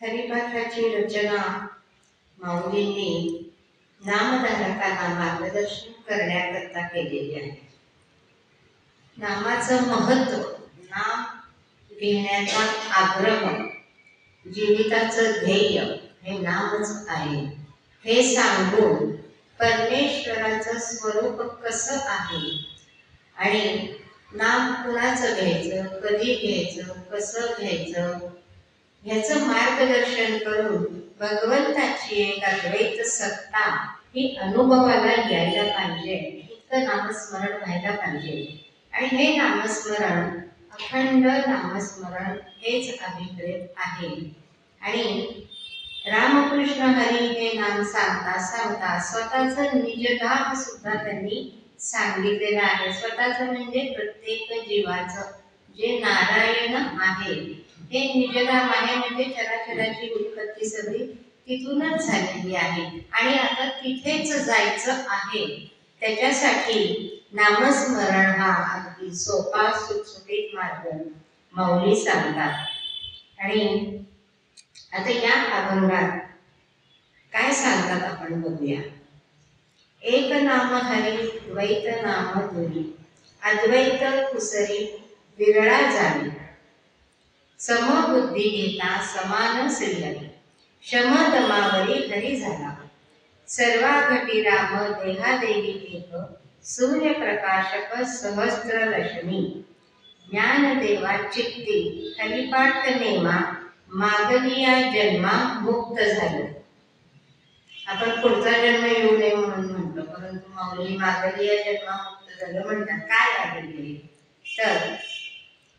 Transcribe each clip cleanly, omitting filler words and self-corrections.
हरिपाठाची रचना माऊलींनी नामधारकांना मार्गदर्शन करण्याकरता केलेली आहे. नामाचं महत्त्व, नाम घेण्याचा आग्रह, जीविताचं ध्येय हे नामच आहे हे सांगून परमेश्वराचं स्वरूप कसं आहे आणि नाम कुणाचं घ्यायचं, कधी घ्यायचं, कसं घ्यायचं ह्याचं मार्गदर्शन करून भगवंताची एक अद्वैत सत्ता ही अनुभवाला यायला पाहिजे, इतकं नामस्मरण व्हायला पाहिजे. आणि हे नामस्मरण, अखंड नामस्मरण हेच अभिप्रेत आहे. आणि रामकृष्ण हरी हे नाम सांगता सांगता स्वतःचं निजधाम सुद्धा त्यांनी सांगितलेलं आहे. स्वतःचं म्हणजे प्रत्येक जीवाचं जे नारायण आहे हे निजधाम आहे, म्हणजे चराचराची उत्पत्ती सगळी तिथूनच झालेली आहे आणि आता तिथेच जायचं आहे. त्याच्यासाठी नामस्मरण हा अगदी सोपा सुटसुटीत मार्ग माऊली सांगतात. आणि आता या अभंगात काय सांगतात आपण बघूया. एक नाम हरी द्वैत नाम दुरी, अद्वैत कुसरी विरळा जावी, समबुद्धी घेता समान श्रीहरी, शमदमावरी हरी झाला, सर्वा घटी राम देहादेही एक, सूर्यप्रकाशक सहस्त्र रश्मी, ज्ञानदेवा चित्ती हरिपाठ नेमा, मागलिया जन्मा मुक्त झालो. आपण पुढचा जन्म येऊ नये म्हणून म्हणतो, परंतु माऊली मागलिया जन्मा मुक्त झालं म्हणतात. काय आहे तर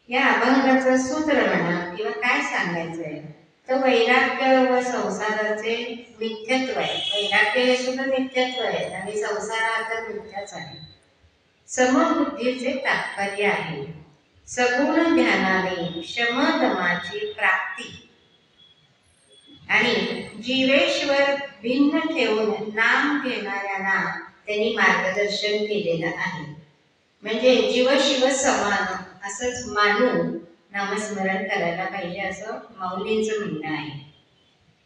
या अभंगाचं सूत्र म्हणा किंवा काय सांगायचंय तर वैराग्य व संसाराचे मिथ्यत्व आहे. वैराग्य हे सुद्धा मिथ्यत्व आहे आणि संसार हा तर मिथ्याच आहे. समबुद्धीचे तात्पर्य आहे सगुण ध्यानाने शमदमाची प्राप्ती आणि जीवेश्वर भिन्न ठेवून नाम घेणाऱ्यांना त्यांनी मार्गदर्शन केलेलं आहे. म्हणजे जीव शिव समान असंच मानून नामस्मरण करायला पाहिजे असं माऊलींचं म्हणणं आहे.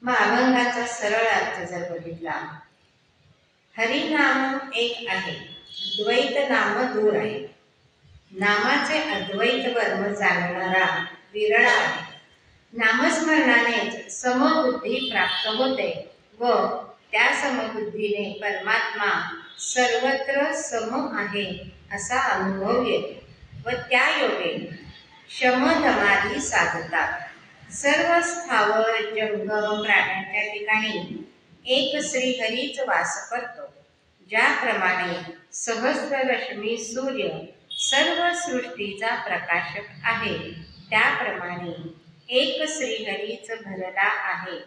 मग अभंगाचा सरळ अर्थ जर बघितला, हरिनाम एक आहे, द्वैत नाम दूर आहे. नामाचे अद्वैत वर्म जाणणारा विरळा आहे. नामस्मरणानेच समबुद्धी प्राप्त होते व त्या समबुद्धीने परमात्मा सर्वत्र सम आहे असा अनुभव येतो व त्या योगे शमदमादी साधतात. सर्व स्थावर जंगम प्राण्यांच्या ठिकाणी एक श्रीहरीच वास करतो. ज्याप्रमाणे सहस्र रश्मी सूर्य सर्व सृष्टीचा प्रकाशक आहे, त्याप्रमाणे एक श्रीहरीच भरला आहे.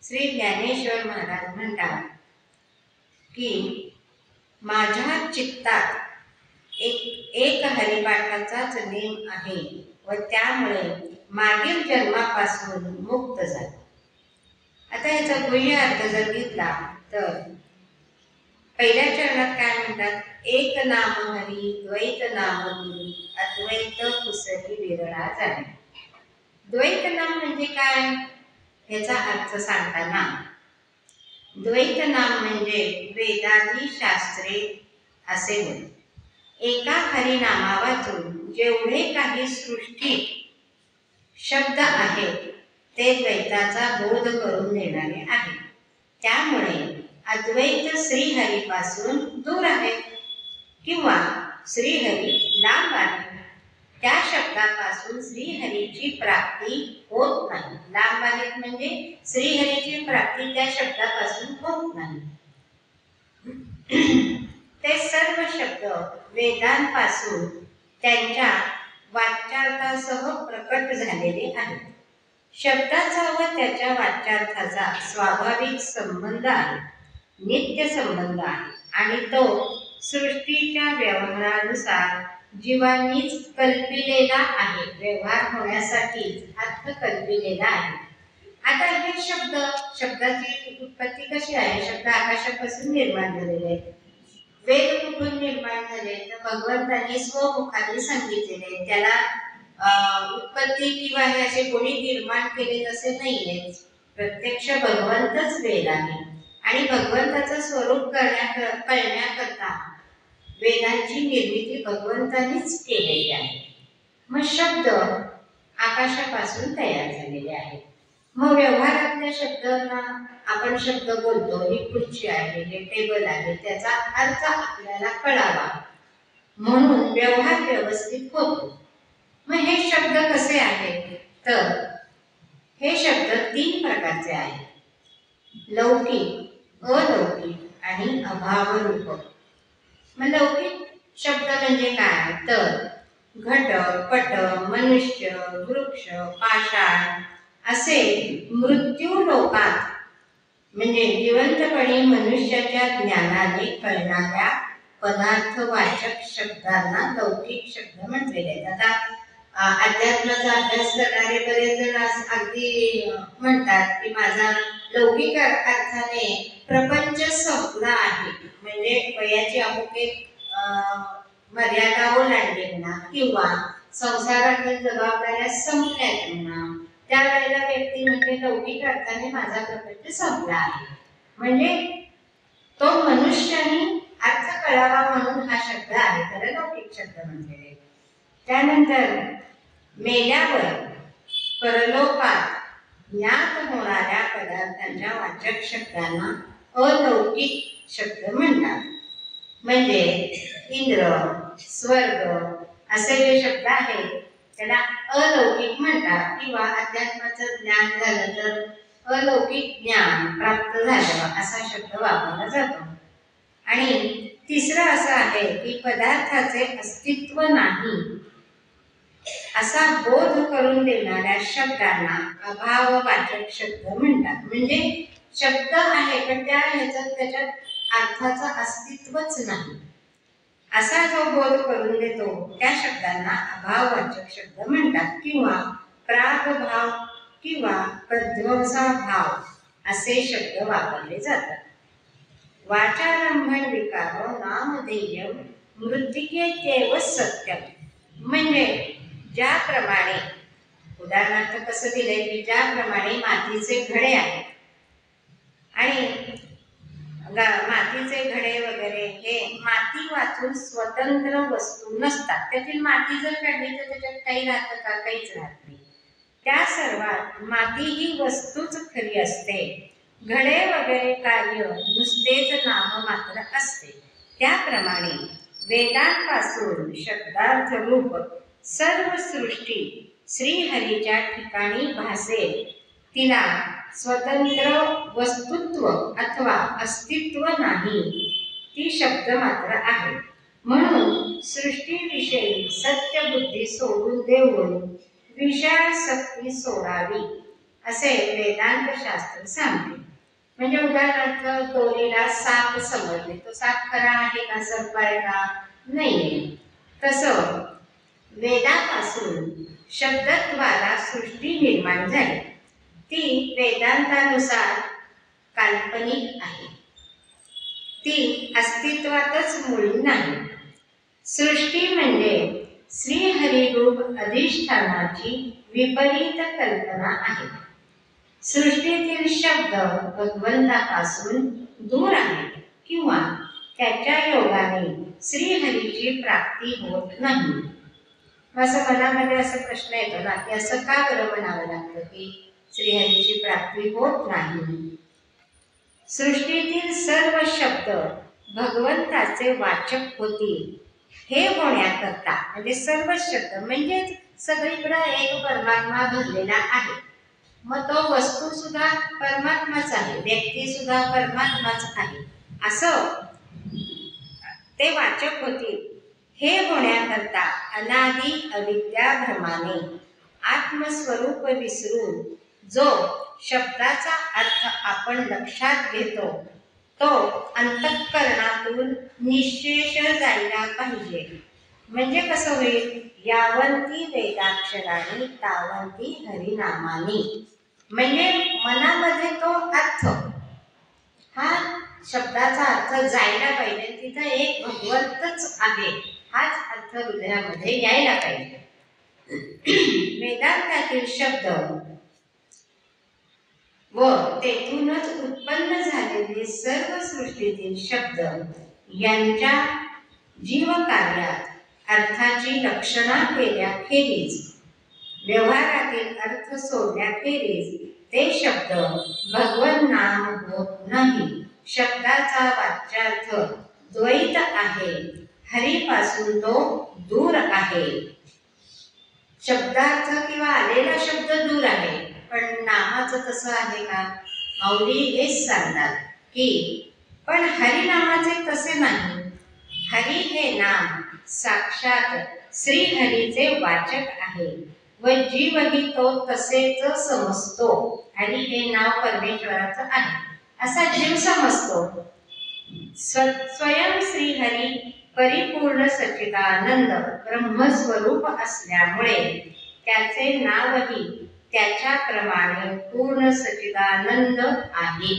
श्री ज्ञानेश्वर महाराज म्हणतात की माझ्या चित्तात एक हरिपाठाचाच नेम आहे व त्यामुळे मागील जन्मापासून मुक्त झाले. आता याचा गुह्य अर्थ जर घेतला तर पहिल्या चरणात काय म्हणतात, एक नाम हरी द्वैत नाम दुरी, अद्वैत कुसरी विरळा जावी. द्वैत नाम म्हणजे काय याचा अर्थ सांगताना, द्वैत नाम म्हणजे वेदादी शास्त्रे असे होय. एका हरिनामा वाचून जेवढे काही सृष्टीत शब्द आहेत ते द्वैताचा बोध करून देणारे आहेत. त्यामुळे अद्वैत श्रीहरीपासून दूर आहेत किंवा श्रीहरी लांब आहे. त्या शब्दापासून श्रीहरीची प्राप्ती होत नाही. लांब आहेत म्हणजे श्रीहरीची प्राप्ती त्या शब्दापासून होत नाही. ते सर्व शब्द वेदांपासून त्यांच्या वाच्यार्थासह प्रकट झालेले आहेत. शब्दाचा व त्याच्या वाच्यार्थाचा स्वाभाविक संबंध आहे, नित्य संबंध आहे आणि तो सृष्टीच्या व्यवहारानुसार जीवांनीच कल्पिलेला आहे. व्यवहार होण्यासाठीच अर्थ कल्पिलेला आहे. आता हे शब्दाची उत्पत्ती कशी आहे? शब्द आकाशापासून निर्माण झालेले आहेत. वेद कुठून निर्माण झाले तर भगवंतांनी स्वमुखाने सांगितलेले. त्याला उत्पत्ती किंवा हे असे कोणी निर्माण केले तसे नाहीये. प्रत्यक्ष भगवंतच वेद आहे आणि भगवंताचं स्वरूप कळण्याकरता वेदांची निर्मिती भगवंतांनीच केलेली आहे. मग शब्द आकाशापासून तयार झालेले आहेत. मग व्यवहारातल्या शब्दांना आपण शब्द बोलतो, ही खुर्ची आहे, हे टेबल आहे, त्याचा अर्थ आपल्याला कळावा म्हणून व्यवहार व्यवस्थित होतो. मग हे शब्द कसे आहेत तर हे शब्द 3 प्रकारचे आहेत: लौकिक, अलौकिक आणि अभावरूप. मग लौकिक शब्द म्हणजे काय तर घट, पट, मनुष्य, वृक्ष, पाषाण असे मृत्यू लोकात म्हणजे जिवंतपणी मनुष्याच्या ज्ञानाने कळणाऱ्या पदार्थवाचक शब्दांना लौकिक शब्द म्हटलेले आहेत. आता अध्यात्माचा अभ्यास करणारे बरेच जण अगदी म्हणतात की माझा लौकिक अर्थाने प्रपंच संपला आहे, म्हणजे वयाची अमुक एक मर्यादा ओलांडली म्हणा किंवा संसारातील जबाबदाऱ्या संपल्यात म्हणा, त्यावेळेला व्यक्ती म्हणजे लौकिक अर्थाने माझा प्रपंच संपला आहे, म्हणजे तो मनुष्याने अर्थ कळावा म्हणून हा शब्द आहे, त्याला लौकिक शब्द म्हटलेले. त्यानंतर मेल्यावर परलोकात ज्ञात होणाऱ्या पदार्थांच्या वाचक शब्दांना अलौकिक शब्द म्हणतात. म्हणजे इंद्र, स्वर्ग असे जे शब्द आहेत त्याला अलौकिक म्हणतात. किंवा अध्यात्माचं ज्ञान झालं तर अलौकिक ज्ञान प्राप्त झालं असा शब्द वापरला जातो. आणि तिसरं असं आहे की पदार्थाचे अस्तित्व नाही असा बोध करून देणाऱ्या शब्दांना अभाववाचक शब्द म्हणतात. म्हणजे शब्द आहे पण त्याच्यात अर्थाचं अस्तित्वच नाही असा जो बोध करून देतो त्या शब्दांना अभाववाचक शब्द म्हणतात. किंवा प्रागभाव किंवा प्रध्वंसाभाव असे शब्द वापरले जातात. वाचारंभण विकारो नामधेयम मृत्तिकेत्येव सत्यम. म्हणजे ज्याप्रमाणे उदाहरणार्थ कसं दिलंय की ज्याप्रमाणे मातीचे घडे आहेत आणि मातीचे घडे वगैरे हे माती वाचून स्वतंत्र वस्तू नसतात, त्यातील माती जर काढली तर त्याच्यात काही राहतं का? काहीच राहत नाही. त्या सर्वात माती ही वस्तूच खरी असते, घडे वगैरे कार्य नुसतेच नाम मात्र असते. त्याप्रमाणे वेदांपासून शब्दार्थ रूप सर्व सृष्टी श्रीहरीच्या ठिकाणी भासेल तिला स्वतंत्र वस्तुत्व अथवा अस्तित्व नाही, ती शब्द मात्र आहे. म्हणून सृष्टीविषयी सत्यबुद्धी सोडून देऊन विषयासक्ती सोडावी असे वेदांत शास्त्र सांगते. म्हणजे उदाहरणार्थ दोरीला साप समजले, तो साप खरा आहे का, सर्प आहे का? नाहीये. तसं वेदापासून शब्दद्वारा सृष्टी निर्माण झाली, ती वेदांतानुसार काल्पनिक आहे, ती अस्तित्वातच मुळी नाही. सृष्टी म्हणजे श्रीहरिरूप अधिष्ठानाची विपरीत कल्पना आहे. सृष्टीतील शब्द भगवंतापासून दूर आहेत किंवा त्याच्या योगाने श्रीहरीची प्राप्ती होत नाही. असं मनामध्ये असा प्रश्न येतो ना की असं का बरं म्हणावं लागतं की श्रीहरीची प्राप्ती होत नाही? सृष्टीतील सर्व शब्द भगवंताचे वाचक होतील हे होण्याकरता, म्हणजे सर्व शब्द म्हणजेच सगळीकडे एक परमात्मा भरलेला आहे. मग तो वस्तू सुद्धा परमात्माच आहे, व्यक्ती सुद्धा परमात्माच आहे, असं ते वाचक होतील हे होण्याकरता अनादि अविद्या भ्रमाने आत्मस्वरूप विसरून जो शब्दाचा अर्थ आपण लक्षात घेतो तो अंतःकरणातून निःशेष जायला पाहिजे. म्हणजे कसं होईल? यावंती वेदाक्षराणी तावंती हरिनामानी. म्हणजे मनामध्ये तो अर्थ हा शब्दाचा अर्थ जायला पाहिजे, तिथं एक भगवंतच आहे हाच अर्थ हृदयामध्ये यायला पाहिजे. वेदांतातील शब्द व तेथूनच उत्पन्न झालेले सर्व सृष्टीतील शब्द यांच्या जीवकार्यात अर्थाची लक्षणा केल्याखेरीज, व्यवहारातील अर्थ सोडल्याखेरीज ते शब्द भगवन नाम होत नाही. शब्दाचा वाच्यार्थ द्वैत आहे, हरीपासून तो दूर आहे. शब्दार्थ किंवा आलेला शब्द दूर आहे, पण नामाचं तसं आहे का? माऊली हेच सांगतात की पण हरिनामाचे तसे नाही. हरी हे नाम साक्षात श्रीहरीचे वाचक आहे व जीवही तो तसेच समजतो. हरी हे नाव परमेश्वराचं आहे असा जीव समजतो. स्वयं श्रीहरी परिपूर्ण सच्चिदानंद ब्रह्मस्वरूप असल्यामुळे त्याचे नावही त्याच्याप्रमाणे पूर्ण सच्चिदानंद आहे.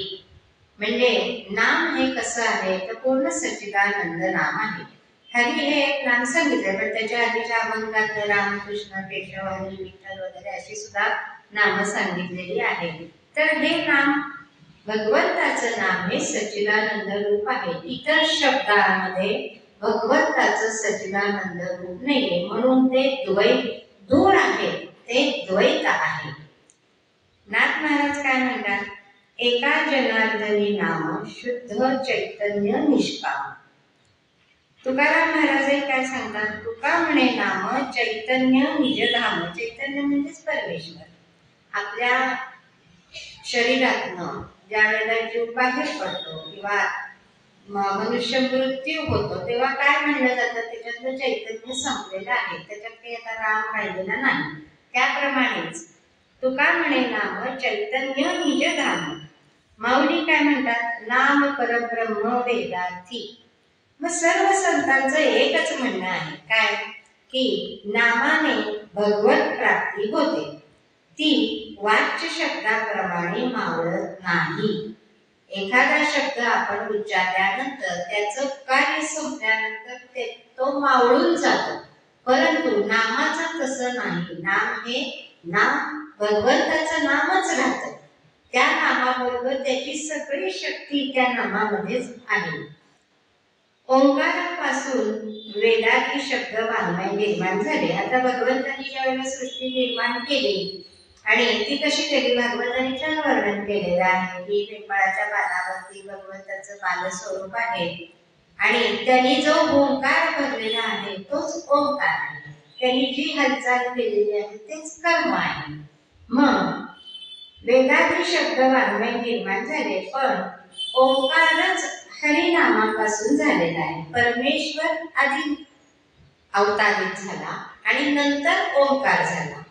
म्हणजे नाम हे कसं आहे तर पूर्ण सच्चिदानंद नाम आहे. हरी हे एक नाम सांगितलं, पण त्याच्या आधीच्या अभंगात रामकृष्ण, केशव, हरी, विठ्ठल वगैरे अशी सुद्धा नामं सांगितलेली आहेत. तर हे नाम भगवंताचं नाम हे सच्चिदानंद रूप आहे. इतर शब्दांमध्ये भगवंताचं सच्चिदानंद रूप नाहीये, म्हणून ते द्वैत दूर आहे, ते द्वैत आहे. नाथ महाराज काय म्हणतात? एका जनार्दनी नाम शुद्ध चैतन्य निष्काम. तुकाराम महाराजही काय सांगतात? तुका म्हणे नाम चैतन्य निजधाम. चैतन्य म्हणजेच परमेश्वर. आपल्या शरीरातनं ज्या वेळेला जीव बाहेर पडतो किंवा मनुष्य मृत्यू होतो तेव्हा काय म्हणलं जातं? त्याच्यातलं चैतन्य संपलेलं आहे, त्याच्यात काही आता राम राहिलेला नाही. त्याप्रमाणेच तुका म्हणे नाम चैतन्य निजधाम. माऊली काय म्हणतात? नाम परब्रह्म वेदार्थी. मग सर्व संतांचं एकच म्हणणं आहे काय? की नामाने भगवत प्राप्ती होते, ती वाच्य शब्दाप्रमाणे मावळत नाही. एखादा शब्द आपण उच्चारल्यानंतर त्याचं कार्य संपल्यानंतर तो मावळून जातो, परंतु नामाचं तसं नाही. नाम हे नाम भगवंताचं नामच राहतं. त्या नामाबरोबर त्याची सगळी शक्ती त्या नामामध्येच आहे. ओंकारापासून वेदादी शब्द वाङ्मय निर्माण झाले. आता भगवंतांनी ज्यावेळेला सृष्टी निर्माण केली आणि ती कशी केली? भगवंतांनी छान वर्णन केलेलं आहे की पिंपळाच्या पानावरती भगवंताचं बालस्वरूप आहे आणि त्यांनी जो ओंकार भरलेला आहे तोच ओंकार आहे. त्यांनी जी हालचाल केलेली आहे तेच कर्म आहे. मग वेदादी शब्द वाङ्मय निर्माण झाले, पण ओंकारच हरिनामापासून झालेला आहे. परमेश्वर आधी अवतारित झाला आणि नंतर ओंकार झाला,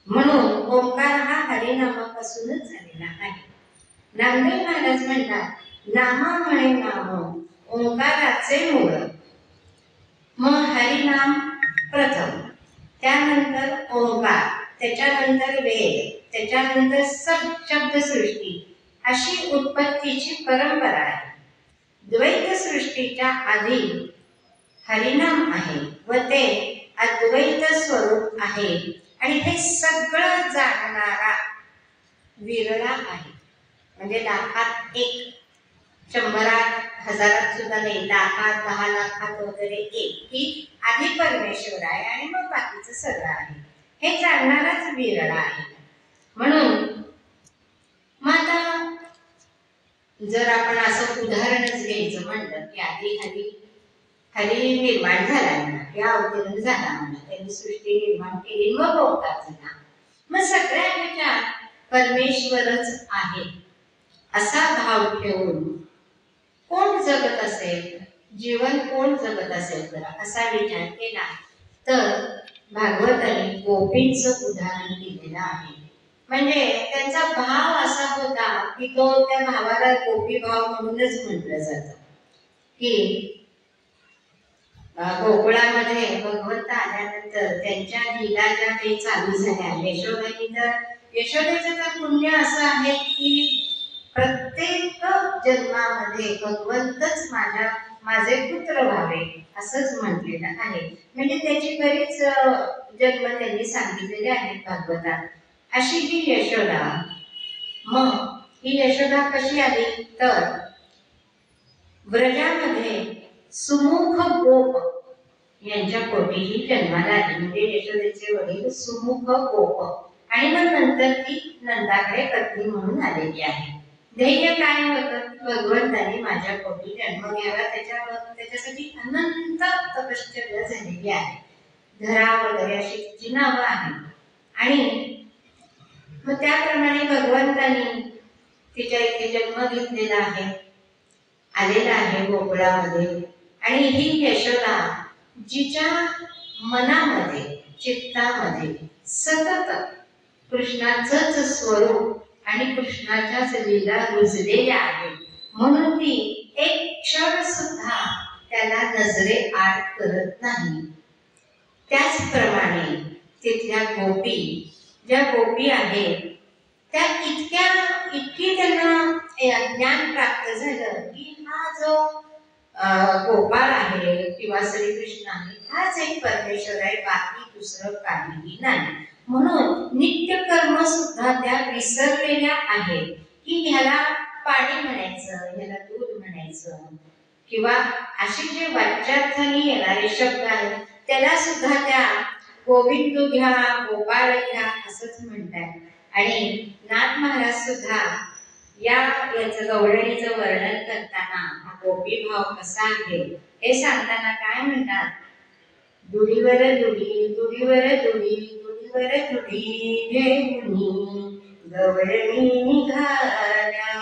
म्हणून ओंकार हा हरिनामापासूनच झालेला आहे. नामदेव महाराज म्हणतात, नामा म्हणे नाम ओंकाराचे मूळ. मग हरिनाम प्रथम, त्यानंतर ओंकार, त्याच्यानंतर वेद, त्याच्यानंतर शब्दसृष्टी, अशी उत्पत्तीची परंपरा आहे. द्वैत सृष्टीच्या आधी हरिनाम आहे व ते अद्वैत स्वरूप आहे आणि हे सगळं जाणणारा विरळा आहे. म्हणजे लाखात एक, शंभरात, हजारात सुद्धा नाही, लाखात, 10 लाखात वगैरे एक, की आधी परमेश्वर आहे आणि मग बाकीचं सगळं आहे. हे जाणणाराच विरळा आहे. म्हणून मग आता जर आपण असं उदाहरणच घ्यायचं म्हणलं की आधी हरी निर्माण झाला म्हणा, या अवतरण झाला म्हणा, त्यांनी सृष्टी निर्माण केली, मग ओंकार झाला. मग सगळ्या विचार परमेश्वरच आहे असा भाव ठेवून कोण जगत असेल, जीवन कोण जगत असेल जरा असा विचार केला तर भागवताने गोपींचं उदाहरण दिलेलं आहे. म्हणजे त्यांचा भाव असा होता की तो त्या भावाला गोपी भाव म्हणूनच म्हटलं जातं. की गोकुळामध्ये भगवंत आल्यानंतर त्यांच्या लीला ज्या काही चालू झाल्या, यशोदेचं तर पुण्य असं आहे की प्रत्येक जन्मामध्ये भगवंतच माझे पुत्र व्हावे असंच म्हटलेलं आहे. म्हणजे त्याची बरीच जन्म त्यांनी सांगितलेले आहेत भागवतात. अशी ही यशोदा मग ही यशोदा कशी आली तर व्रजामध्ये सुमुख गोप यांच्या पोटी ही जन्माला आली. म्हणजे यशोदेचे वडील सुमुख गोप आणि मग नंतर ती नंदाकडे पत्नी म्हणून आलेली आहे. ध्येय काय होतं? भगवंताने माझ्या पोटी जन्म घ्यावा, त्याच्यासाठी अनंत तपश्चर्या झालेली आहे. धरा वगैरे अशी तिची नावं आहेत. आणि मग त्याप्रमाणे भगवंताने तिच्या इथे जन्म घेतलेला आहे, आलेला आहे गोकुळामध्ये. आणि ही यशोदा जिच्या मनामध्ये चित्तामध्ये सतत कृष्णाचंच स्वरूप आणि कृष्णाच्याच लीला रुजलेल्या आहेत, म्हणून ती एक क्षण सुद्धा त्याला नजरे आड करत नाही. त्याचप्रमाणे तिथल्या गोपी, ज्या गोपी आहेत त्या इतकी त्यांना ज्ञान प्राप्त झालं की हा जो गोपाळ आहे किंवा श्रीकृष्ण आहे हाच एक परमेश्वर आहे, बाकी दुसरं काहीही नाही. म्हणून नित्यकर्म सुद्धा त्या विसरलेल्या आहेत की ह्याला पाणी म्हणायचं, ह्याला दूध म्हणायचं, किंवा असे जे वाच्यार्थाने येणारे शब्द आहेत त्याला सुद्धा त्या गोविंद घ्या, गोपाळ घ्या असंच म्हणतात. आणि नाथ महाराज सुद्धा याचं गवळणीचं वर्णन करताना हा गोपी भाव कसा आहे हे सांगताना काय म्हणतात? दुडीवर दुडी, दुडीवर दुडी, दुडीवर दुडी घेऊनी गवळणी निघाल्या.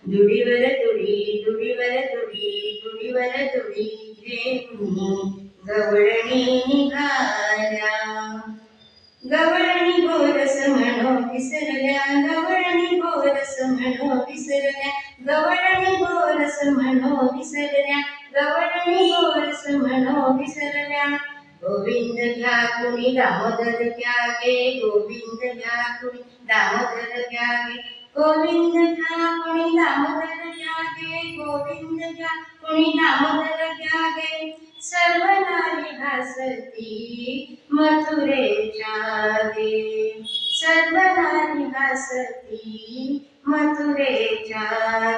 दुडीवर दुडी, दुडीवर दुडी, दुडीवर दुडी घेऊनी गवळणी निघाल्या. गवळणी गोरस म्हणो विसरल्या, गवळणी गोरस म्हणो विसरल्या, गवळणी गोरस म्हणो विसरल्या, गवळणी गोरस म्हणो विसरल्या. गोविंद घ्या कुणी दामोदर घ्या गे, गोविंद घ्या कुणी दामोदर घ्या गे, गोविंद घ्या कुणी दामोदर घ्या गे, गोविंद घ्या कुणी दामोदर घ्या गे. सर्व नारी हसती मथुरेच्या गे, सर्व नारी हसती मथुरेच्या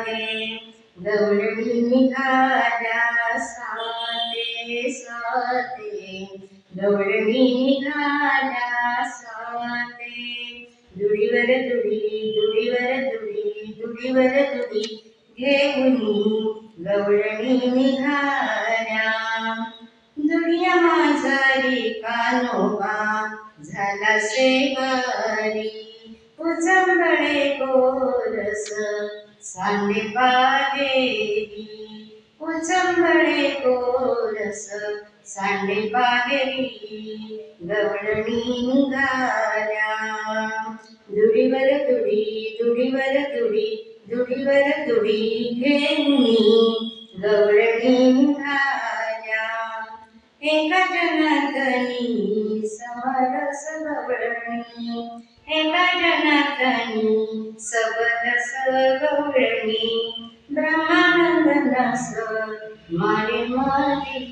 गे. गवळणी निघाल्या साते साते, गवळणी निघाल्या साते. दुडीवर दुडी, दुडीवर दुडी, दुडीवर दुडी घेऊनी गवळणी निघाल्या. दुनिया माझारी कानोबा झाला शेवारी, उचंबळे गोरस सांडे बाहेरी, उचंबळे गोरस सांडे बाहेरी. गवळणी निघाल्या. दुडीवर दुडी, दुडीवर दुडी, दुडीवर दुडी घेऊनी गवळणी निघाल्या. एका जनार्दनी समरस गवळणी, एका जनार्दनी सबरस गवळणी. ब्रह्मानंद रस मारे मारी,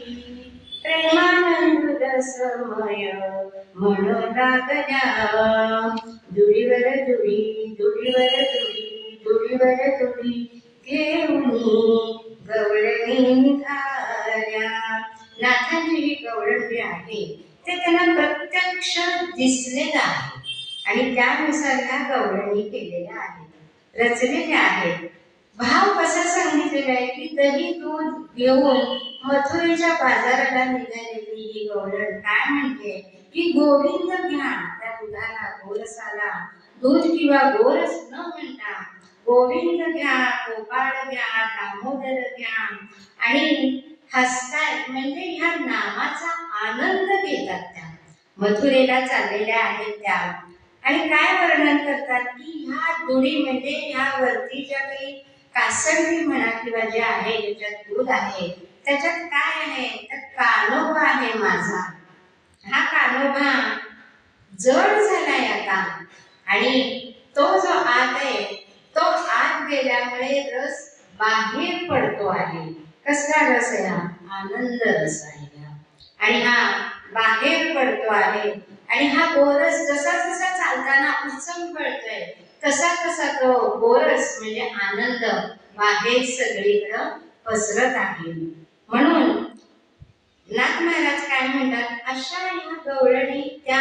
प्रेमानंद रसमय म्हणू लागल्या. दुडीवर दुडी, दुडीवर दुडी, दुडीवर दुडी घेऊनी गवळणी निघाल्या. नाथांची ही गवळण जी आहे ते त्यांना प्रत्यक्ष दिसलेलं आहे आणि त्यानुसार ह्या गवळणी केलेल्या आहेत, रचलेल्या आहेत. भाव कसा सांगितलेला आहे की दही दूध घेऊन मथुरेच्या बाजाराला निघालेली ही गवळण काय म्हणते की गोविंद घ्या, त्या दुधाला गोरसाला दूध किंवा गोरस न म्हणता गोविंद घ्या, गोपाळ घ्या, दामोदर घ्या आणि हसतात, म्हणजे ह्या नामाचा आनंद घेतात. त्या मथुरेला चाललेल्या आहेत त्या. आणि काय वर्णन करतात की ह्या दुडी म्हणजे ह्या वरती ज्या काही कासंडी म्हणा किंवा जे आहे ज्याच्यात दूध आहे त्याच्यात काय आहे तर कानोबा आहे माझा. हा कानोबा जड झालाय आता आणि तो जो आत आहे तो आत गेल्यामुळे रस बाहेर पडतो आहे. कसला रस आहे हा? आनंद रस आहे आणि हा बाहेर पडतो आहे. आणि हा गोरस जसा जसा चालताना उत्सव पडतोय तसा तसा तो गोरस म्हणजे आनंद बाहेर सगळीकडं पसरत आहे. म्हणून नाथ महाराज काय म्हणतात, अशा या गवळणी त्या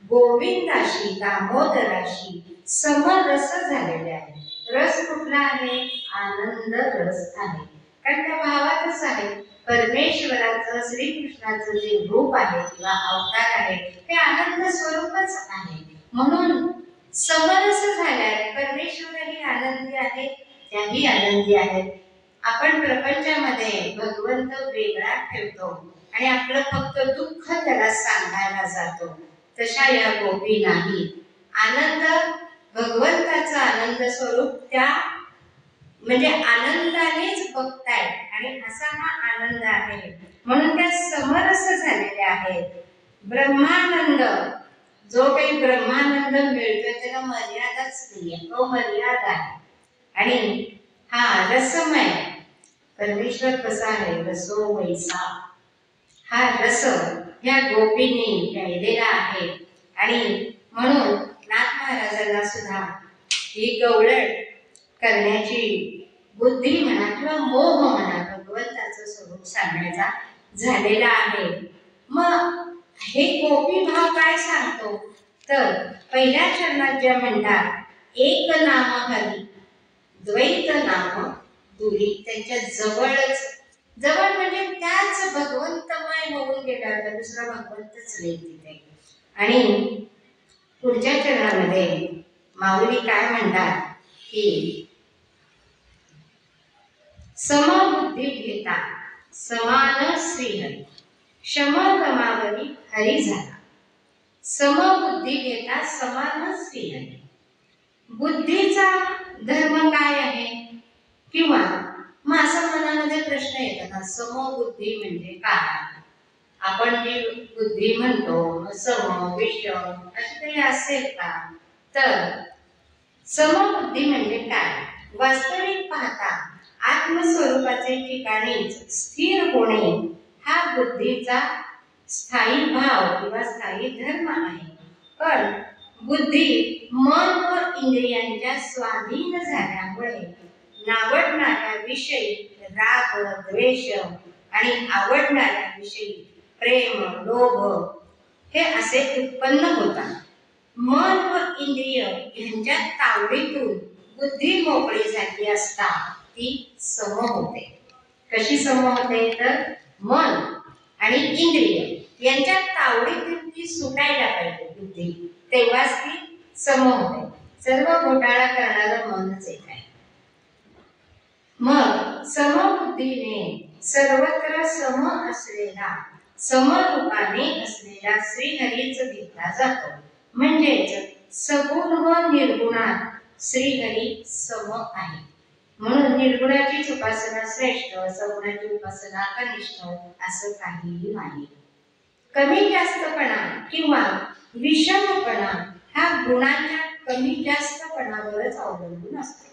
गोविंदाशी दामोदराशी समरस झालेले आहे. रस कुठला आहे? आनंद रस आहे. कारण त्या भावातच आहे. परमेश्वराचं श्रीकृष्णाचं जे रूप आहे किंवा अवतार आहे ते आनंद स्वरूपच आहे. म्हणून समरस झाल्याने परमेश्वरही आनंदी आहे, त्याही आनंदी आहेत. आपण प्रपंचामध्ये भगवंत वेगळा ठेवतो आणि आपलं फक्त दुःख त्याला सांगायला जातो. तशा या गोपी नाही. आनंद भगवंताचा आनंद स्वरूप त्या म्हणजे आनंदानेच बघताय आणि असा हा आनंद आहे. म्हणून त्या समरस झालेल्या आहेत. ब्रह्मानंद जो काही ब्रह्मानंद मिळतोय त्याला मर्यादाच नाहीये, तो मर्यादा आहे. आणि हा रसमय परमेश्वर कसा आहे, रसो वैसा, हा रस या गोपींनी प्यायलेला आहे. आणि म्हणून नाथ महाराजांना सुद्धा ही गवळण करण्याची बुद्धी म्हणा किंवा मोह म्हणा भगवंताचं स्वरूप सांगायचा झालेला आहे. मग हे गोपी भाव काय सांगतो तर पहिल्या चरणात ज्या म्हणतात, एक नाम हरी द्वैत नाम दुरी, त्यांच्या जवळच, जवळ म्हणजे त्याच भगवंतमय होऊन गेला तर दुसरा भगवंतच नाही तिथे. आणि पुढच्या चरणामध्ये माऊली काय म्हणतात की समबुद्धी घेता समान श्रीहरी, क्षमगमावरी हरी झाला. समबुद्धी घेता समान श्रीहरी. बुद्धीचा धर्म काय आहे किंवा मग असं मनामध्ये प्रश्न येतात ना, समबुद्धी म्हणजे काय? आपण जी बुद्धी म्हणतो सम विषम अशी काही असेल का? तर समबुद्धी म्हणजे काय? वास्तविक पाहता आत्मस्वरूपाचे ठिकाणीच स्थिर होणे हा बुद्धीचा स्थायी भाव किंवा स्थायी धर्म आहे. पण बुद्धी मन व इंद्रियांच्या स्वाधीन झाल्यामुळे नावडणाऱ्या विषयी राग द्वेष आणि आवडणाऱ्या विषयी प्रेम लोभ हे असे उत्पन्न होतात. मन व इंद्रिय यांच्या तावडीतून बुद्धी मोकळी झाली असता ती सम होते. कशी सम होते तर मन आणि इंद्रिय यांच्या तावडीतून ती सुटायला पाहिजे बुद्धी, तेव्हाच ती सम होते. सर्व घोटाळा करणारं मनच एक आहे. मग समबुद्धीने सर्वत्र सम असलेला समरूपाने असलेला श्रीहरीच घेतला जातो. म्हणजेच सगुण व निर्गुणात श्रीहरी सम आहे. म्हणून निर्गुणाचीच उपासना श्रेष्ठ, सगुणाची उपासना कनिष्ठ असं काहीही नाही. कमी जास्तपणा किंवा विषमपणा हा गुणांच्या कमी जास्तपणावरच अवलंबून असतो.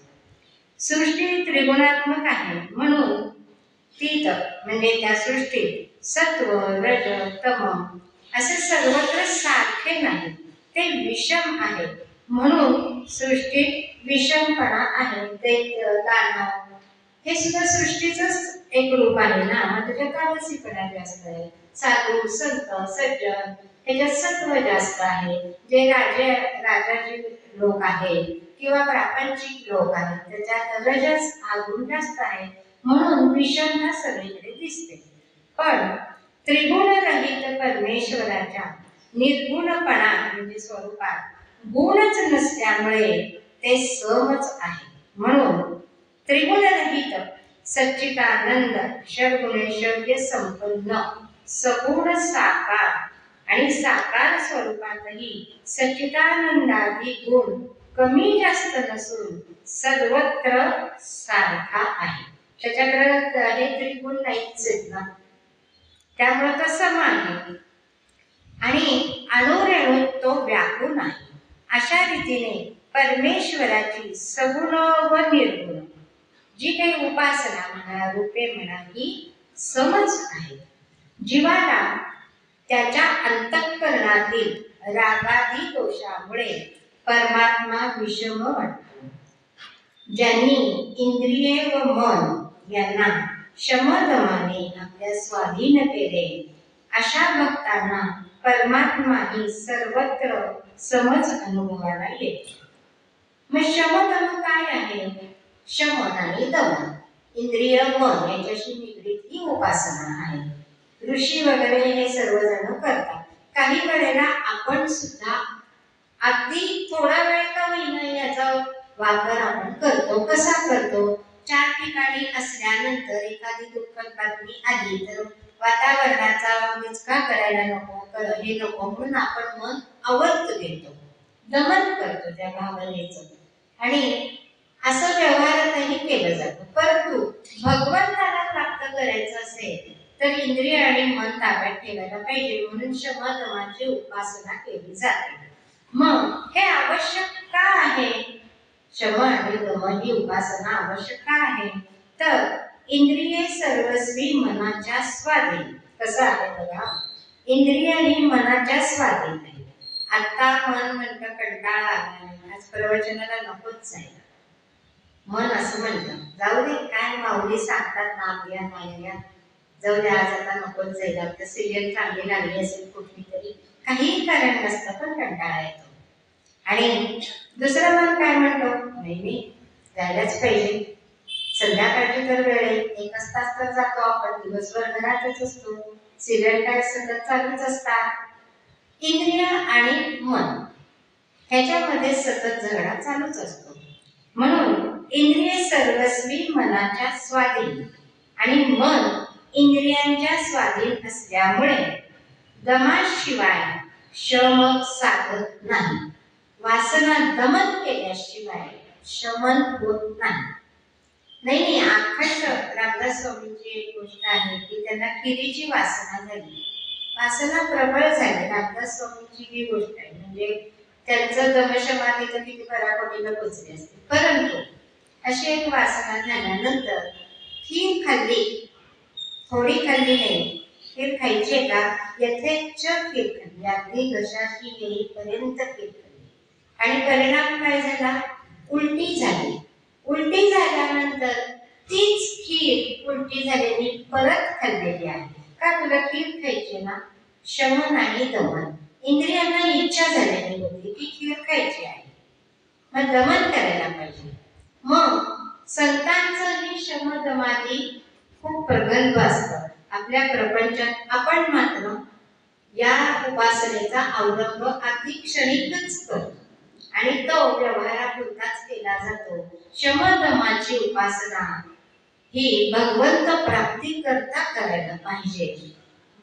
सृष्टी त्रिगुणात्मक आहे म्हणून तीत म्हणजे त्या सृष्टीत सत्व रज तम असे सर्वत्र सारखे नाही, ते विषम आहे. म्हणून सृष्टीत विषमपणा आहे. दैत्य दानव हे सुद्धा सृष्टीचंच एक रूप आहे ना, मग त्याच्यात तामसीपणा जास्त आहे. साधू संत सज्जन ह्याच्यात सत्व जास्त आहे. जे राजाचे लोक आहेत किंवा प्रापंचिक लोक आहेत त्याच्यात रजस हा गुण जास्त आहे. म्हणून विषमता सगळीकडे दिसते. पण त्रिगुणरहित परमेश्वराच्या निर्गुणपणा म्हणजे स्वरूपात गुणच नसल्यामुळे ते समच आहे. म्हणून त्रिगुणरहित सच्चिदानंद षड्गुणैश्वर्य संपन्न सगुण साकार आणि साकार स्वरूपातही सच्चिदानंदादी गुण कमी जास्त नसून सर्वत्र सारखा आहे. त्याच्याकडे हे त्रिगुण नाहीच आहेत ना, त्यामुळे तो समान आहे आणि अणुरेणू तो व्यापून आहे. अशा रीतीने परमेश्वराची सगुण व निर्गुण जी काही उपासना म्हणा रूपे म्हणा ही समच आहे. जीवाला त्याच्या अंतःकरणातील रागादी दोषामुळे परमात्मा विषम वाटतो. ज्यांनी इंद्रिये व मन यांना शमदमाने आपल्या स्वाधीन केले अशा भक्तांना परमात्मा ही सर्वत्र समज अनुभवाला येते. मग शमदम काय आहे? शमन आणि दमन, इंद्रिय मन यांच्याशी निगडीत ही उपासना आहे. ऋषी वगैरे हे सर्वजण करतात. काही वेळेला आपण सुद्धा अगदी थोडा वेळ का होईना याचा वापर आपण करतो. कसा करतो? चार ठिकाणी असल्यानंतर एखादी दुःखद बातमी आली तर वातावरणाचा विचका करायला नको, हे नको म्हणून आपण मन आवर्त घेतो, दमन करतो त्या भावनेचं, आणि असं व्यवहारातही केलं जातं. परंतु भगवंताला प्राप्त करायचं असेल तर इंद्रिय आणि मन ताब्यात ठेवायला पाहिजे, म्हणून शमदमाची उपासना केली जाते. मग हे आवश्यक का आहे? शम आणि दम ही उपासना आवश्यक का आहे? तर इंद्रिये सर्वस्वी मनाच्या स्वाधीन. कसं आहे बघा, इंद्रिय आणि मनाच्या स्वाधीन आहे. आता मन म्हणतं कंटाळा आला, आज प्रवचनाला नकोच जायला. मन असं म्हणतं जाऊ दे, काय माऊली सांगतात नाम घ्या नाही घ्या, जाऊ दे आज आता नकोच जायला. आपलं सिरियल चांगली लागली असेल कुठली तरी, काहीही कारण नसतं पण कंटाळा येतो. आणि दुसरं मन काय म्हणतो? नाही जायलाच पाहिजे. संध्याकाळची तर वेळ आहे, 1 तास तर जातो आपण, दिवसभर घरातच असतो, सिरियल काय सतत चालूच असतात. इंद्रिय आणि मन ह्याच्यामध्ये सतत झगडा चालूच असतो. म्हणून इंद्रिय सर्वस्वी मनाच्या स्वाधीन आणि मन इंद्रियांच्या स्वाधीन असल्यामुळे दमाशिवाय शम साधत नाही. वासना दमन केल्याशिवाय शमन होत नाही. नाही अखंड रामदास स्वामींची एक गोष्ट आहे की त्यांना खिरीची वासना झाली, वासना प्रबळ झाली. रामदास स्वामींची ही गोष्ट आहे, म्हणजे त्यांचं दमशमाधीचं किती पराकोटीला पोचले असते. परंतु अशी एक वासना झाल्यानंतर खीर खाल्ली, थोडी खाल्ली नाही, खीर खायची आहे का यथेच्छ खीर खाल्ली, अगदी घशाशी येईपर्यंत खीर खाल्ली. आणि परिणाम काय झाला? उलटी झाली. उलटी झाल्यानंतर तीच खीर उलटी झालेली परत खाल्लेली आहे. का? तुला खीर खायची ना. शमन आणि दमन, इंद्रियांना इच्छा झालेली होती की खीर खायची आहे, मग दमन करायला पाहिजे. मग संतांचं ही शमदमादी खूप प्रगल्भ असतं आपल्या प्रपंचात. आपण मात्र या उपासनेचा अवलंब अगदी क्षणिकच करतो आणि तो व्यवहारापुरताच केला जातो. शमदमाची उपासना ही भगवंत प्राप्ती करता करायला पाहिजे.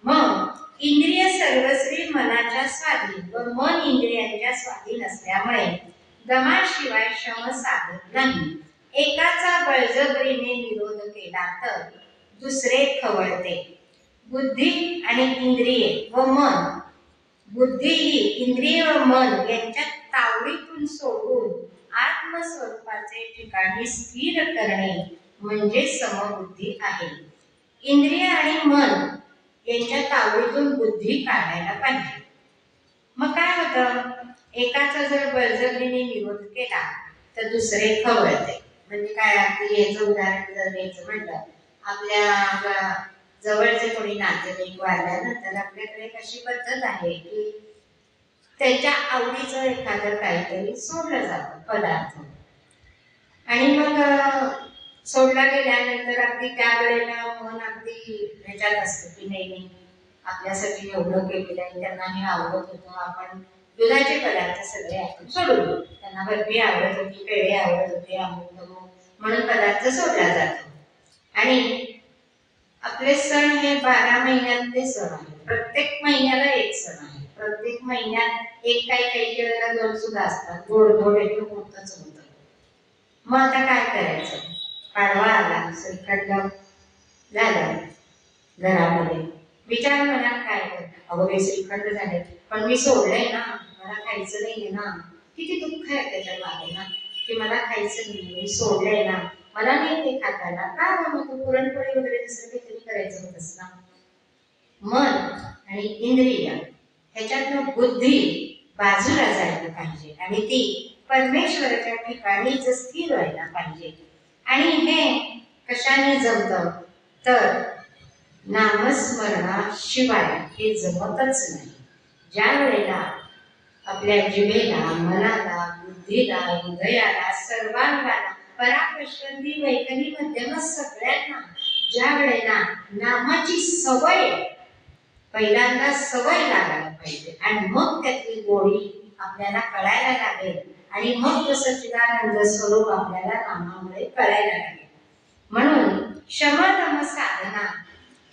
मग इंद्रिय सर्वस्वी मनाच्या स्वाधीन व मन इंद्रियांच्या स्वाधीन असल्यामुळे दमाशिवाय शम साधत नाही. एकाचा बळजबरीने विरोध केला तर दुसरे खवळते. बुद्धी आणि इंद्रिये व मन, बुद्धी ही इंद्रिय व मन यांच्यात तावडीतून सोडून आत्मस्वरूपाचे ठिकाणी स्थिर करणे म्हणजे समबुद्धी आहे. इंद्रिय आणि मन यांच्या तावडीतून बुद्धी काढायला पाहिजे. मग काय होतं? एकाचा जर बळजबरीने विरोध केला तर दुसरे खवळते. म्हणजे काय? अगदी याचं उदाहरण जर द्यायचं म्हटलं, आपल्या जवळचे कोणी नातेवाईक वारल्यानंतर आपल्याकडे कशी पद्धत आहे की त्याच्या आवडीचं एखादं काहीतरी सोडलं जातं पदार्थ, आणि मग सोडला गेल्यानंतर अगदी त्यावेळेला मन अगदी ह्याच्यात असतं की नाही आपल्यासाठी एवढं केलेलं आहे, त्यांना हे आवडत होतं, आपण दुधाचे पदार्थ सगळे आपण सोडून देऊ. त्यांना बर्फी आवडत होती, पेढे आवडत होते, म्हणून पदार्थ सोडला जातो. आणि आपले सण हे 12 महिन्यातले सण आहे. प्रत्येक महिन्याला एक सण आहे. प्रत्येक महिन्यात एक काही वेळेला 2 सुद्धा असतात. गोड हे होतच होतं. मग आता काय करायचं? पाडवा आला, श्रीखंड झालं घरामध्ये, विचार मनात काय करतो? अगो हे श्रीखंड झाले पण मी सोडलंय ना, मला खायचं नाहीये ना. किती दुःख आहे त्याच्या मागे ना, की मला खायचं नाही, मी सोडलंय ना, मला नाही ते खाताना. का मग तू पुरणपोळी वगैरे दुसरं काहीतरी करायचं होतंस ना. मन आणि इंद्रिय ह्याच्यातनं बुद्धी बाजूला जायला पाहिजे आणि ती परमेश्वराच्या ठिकाणीच स्थिर व्हायला पाहिजे. आणि हे कशाने जमतं तर नामस्मरणाशिवाय हे जमतच नाही. ज्या वेळेला आपल्या जिभेला, मनाला, बुद्धीला, हृदयाला, सर्वांगाला, पराकष्टी वैखरी मध्यम सगळ्यांना ज्या वेळेला नामाची सवय, पहिल्यांदा सवय लागायला पाहिजे आणि मग त्यातली गोडी आपल्याला कळायला लागेल आणि मग सच्चिदानंद स्वरूप आपल्याला नामामुळे कळायला लागेल. म्हणून शमदम साधना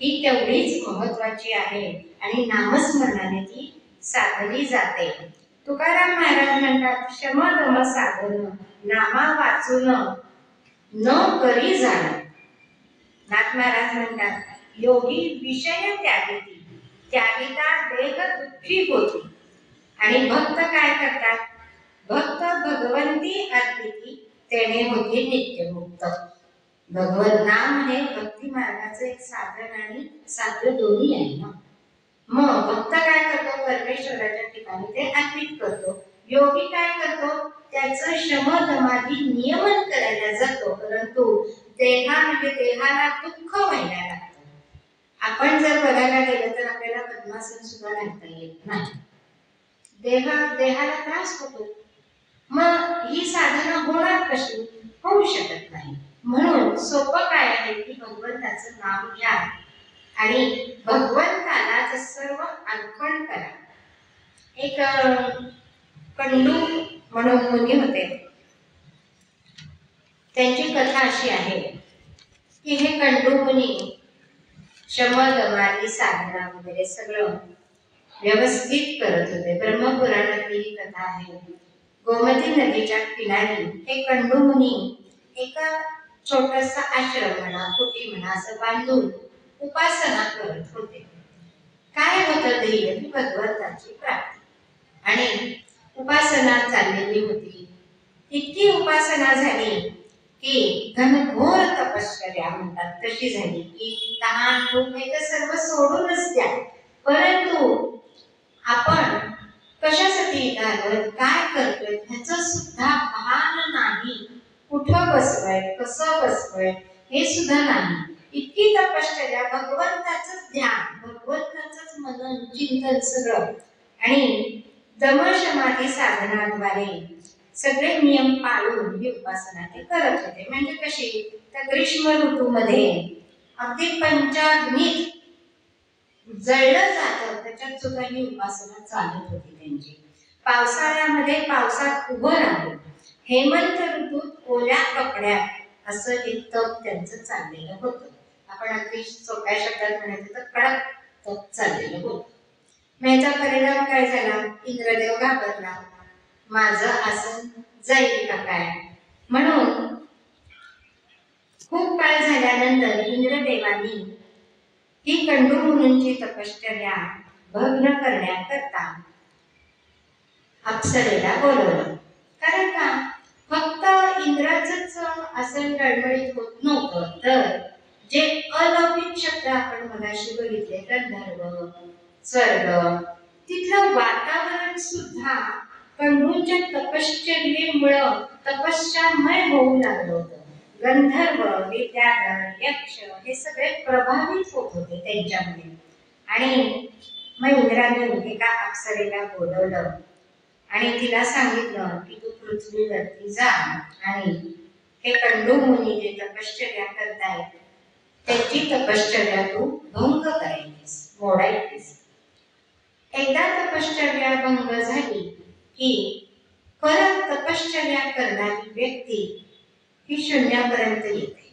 ही तेवढीच महत्वाची आहे आणि नामस्मरणाने ती साधली जाते. तुकाराम महाराज म्हणतात, शमदम साधन नामा वाचून न करी जाण. नाथ महाराज म्हणतात, योगी विषय त्यागिती, त्यागिता देह दुःखी होती. आणि भक्त काय करतात, भक्त भगवंती अर्पिती तेने होती नित्यमुक्त. भगवत नाम हे भक्ती मार्गाचं एक साधन आणि साध्य दोन्ही आहे ना. मग भक्त काय करतो, परमेश्वराच्या ठिकाणी ते अर्पित करतो. योगी काय करतो, त्याचं शमदमादी नियमन करायला जातो, परंतु देहाला दुःख व्हायला लागतं. आपण जर बघायला गेलं तर आपल्याला पद्मासन सुद्धा घालता येत नाही. देहाला त्रास होतो. मग ही साधना होणार कशी, होऊ शकत नाही. म्हणून सोपं काय आहे की भगवंताचं नाम घ्या आणि भगवंतालाच सर्व अर्पण करा. एक कंडू म्हणून मुनी होते, त्यांची कथा अशी आहे की हे कंडू मुनी शमदमादी साधना वगैरे सगळं व्यवस्थित करत होते. ब्रह्मपुराणातली ही कथा आहे. गोमती नदीच्या किनारी हे कंडू मुनी एका छोटासा आश्रम म्हणा, कुटी म्हणा, असं बांधून उपासना करत होते. काय होतं ध्येय की भगवंताची प्राप्ती. आणि उपासना चाललेली होती. इतकी उपासना झाली की घनघोर तपश्चर्या म्हणतात तशी झाली की तहान भूक हे तर सर्व सोडूनच द्या, परंतु आपण कशासाठी इथं आलोय, काय करतोय ह्याचं सुद्धा भान नाही. कुठं बसलोय, कसं बसलोय हे सुद्धा नाही. इतकी तपश्चर्या, भगवंताचंच ध्यान, भगवंताचंच मनन चिंतन सगळं. आणि दमशमाधी साधनाद्वारे सगळे नियम पाळून ही उपासना ते करत होते. म्हणजे कशी, त्या ग्रीष्म ऋतूमध्ये अगदी पंचाग्नीत जळलं जातं त्याच्यात सुद्धा ही उपासना चालत होती त्यांची. पावसाळ्यामध्ये पावसात उभं राहून, हेमंत ऋतूत ओल्या कपड्यात असं एक तप त्यांचं चाललेलं होतं. आपण अगदी सोप्या शब्दात म्हणायचं तर कडक तप चाललेलं होतं. याचा परिणाम काय झाला, इंद्रदेव घाबरला, माझं आसन जाईल का काय. म्हणून खूप काळ झाल्यानंतर इंद्रदेवानी ही कंडू मुनींची तपश्चर्या भग्न करण्याकरता अप्सरेला बोलवलं. कारण का, फक्त इंद्राचंच आसन डळमळीत होत नव्हतं, तर जे अलौकिक शब्द आपण मगाशी बघितले, गंधर्व, स्वर्ग, तिथलं वातावरण सुद्धा कंडूंच्या तपश्चर्येमुळं तपश्चर्यामय होऊ लागलं होतं. गंधर्व, विद्याधर, यक्ष हे सगळे प्रभावित होत होते त्यांच्यामुळे. आणि मग इंद्राने एका अप्सरेला बोलवलं आणि तिला सांगितलं की तू पृथ्वीवरती जा आणि हे कंडू मुनी जे तपश्चर्या करतायत त्याची तपश्चर्या तू भंग करायचीस, मोडायचीस. एकदा तपश्चर्या भंग झाली की परत तपश्चर्या करणारी व्यक्ती ही शून्यापर्यंत येते.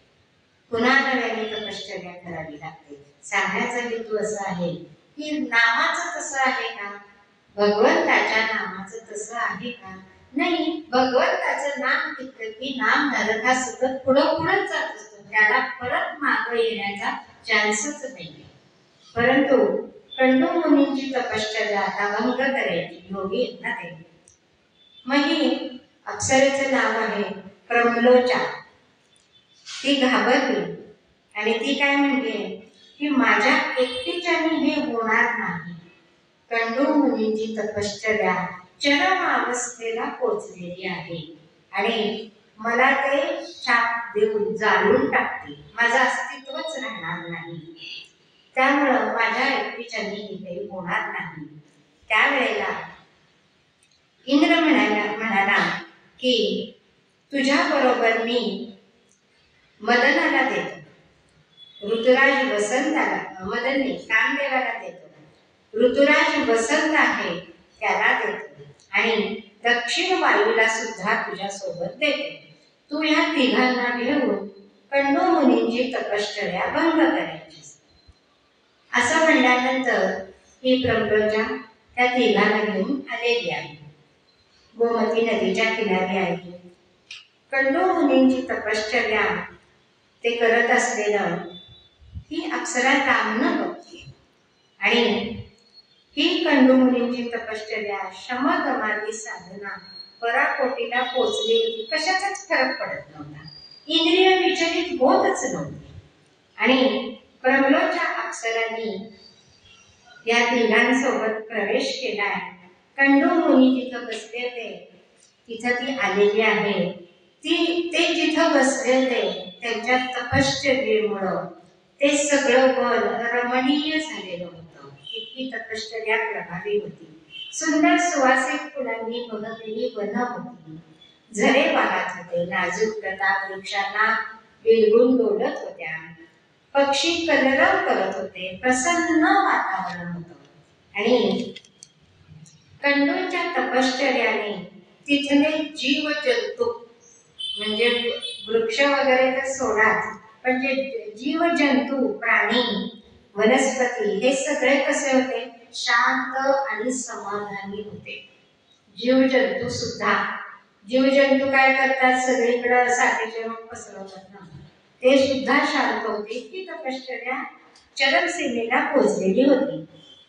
पुन्हा नव्याने तपश्चर्या करावी लागते. सांगण्याचा हेतू असा आहे की नामाचं तसं आहे का, भगवंताच्या नामाचं तसं आहे का, नाही. भगवंताचं नाम घेतलं की नाम नरक हा सतत पुढं पुढंच जात असतो, त्याला परत मागं येण्याचा चान्सच नाही. परंतु कंडू मुनींची तपश्चर्या आता भंग करायची योगी ना ते. मग ही अप्सरेचं नाव आहे प्रमलोचा. ती घाबरली आणि ती काय म्हणते की माझ्या एकटीच्याने हे होणार नाही. कंडू मुनींची तपश्चर्या चरम अवस्थेला पोचलेली आहे आणि मला ते शाप देऊन जाळून टाकते, माझं अस्तित्वच राहणार नाही. त्यामुळं माझ्या एकटीच्याने हे काही होणार नाही. त्यावेळेला इंद्र म्हणाला की तुझ्या बरोबर मी मदनाला देतो, ऋतुराज वसंताला, मदन नाही कामदेवाला देतो, ऋतुराज वसंत आहे त्याला देतो आणि दक्षिण वायूला सुद्धा तुझ्या सोबत देतो. तू ह्या तिघांना घेऊन कंडू मुनींची तपश्चर्या भंग करायची. असं म्हणल्यानंतर ही प्रबलजा त्या तिघांना घेऊन आलेली आहे. गोमती नदीच्या किनारी आहे. कंडू मुनींची तपश्चर्या ते करत असलेलं ही अप्सरा लांबनं बघते आणि ही कंडू मुनींची तपश्चर्या शमदमादी साधना पराकोटीला पोचली होती. कशाचाच फरक पडत नव्हता, इंद्रिय विचलित होतच नव्हते. आणि प्रबलच्या अप्सरांनी या तिघांसोबत प्रवेश केला. कंडू मुनी जिथं बसले होते तिथं ती आलेली आहे. ते जिथं बसले होते त्यांच्या तपश्चर्येमुळं ते सगळं वन रमणीय झालेलं होतं. इतकी तपश्चर्या प्रभावी होती. सुंदर सुवासिक फुलांनी बहरलेली वन होती. झरे वाहत होते, नाजूक लता वृक्षांना विलगून डोलत होत्या, पक्षी कलरव करत होते, प्रसन्न वातावरण होतं. आणि कंडूच्या तपश्चर्याने तिथले जीव जंतू म्हणजे वृक्ष वगैरे तर सोडाच, पण जे जीव जंतू प्राणी वनस्पती हे सगळे कसे होते, शांत आणि समाधानी होते. जीवजंतू सुद्धा, जीवजंतू काय करतात, सगळीकडे साथीचे रोग पसरवतात ना, ते सुद्धा शांत होते. ती तपश्चर्या चरमसीमेला पोचलेली होती.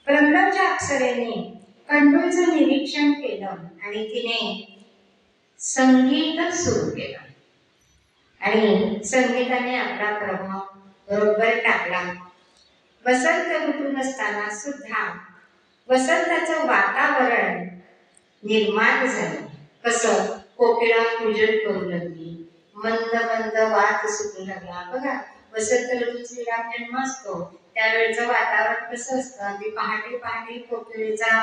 प्रबलच्या अप्सरेने कंडूचं निरीक्षण केलं आणि तिने संगीत सुरू केलं आणि संगीताने आपला प्रभाव बरोबर टाकला. वसंत ऋतू नसताना सुद्धा वसंताचं वातावरण निर्माण झालं. कसं, कोकिळा पूजन करू लागली, मंद मंद वात सुटू लागला. बघा, वसंत ऋतूत श्रीरामजन्म असतो त्यावेळेचं वातावरण कसं असतं, अगदी पहाटे पहाटे कोकिळेचा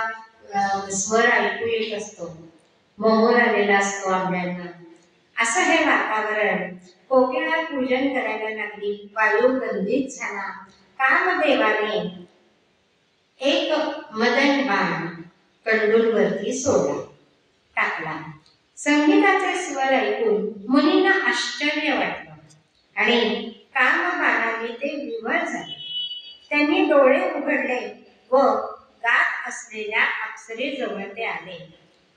स्वर ऐकू येत असतो, मोहोर आलेला असतो आंब्यांना. असं हे वातावरण. कोकिळा पूजन करायला लागली, वायू गंधित झाला. कामदेवाने एक मदन बाण कंडूंवरती सोडला, टाकला. संगीताचे स्वर ऐकून मुनींना आश्चर्य वाटलं आणि कामबाणाने ते विवळ झाले. त्यांनी डोळे उघडले व गात असलेल्या अप्सरेजवळ ते आले.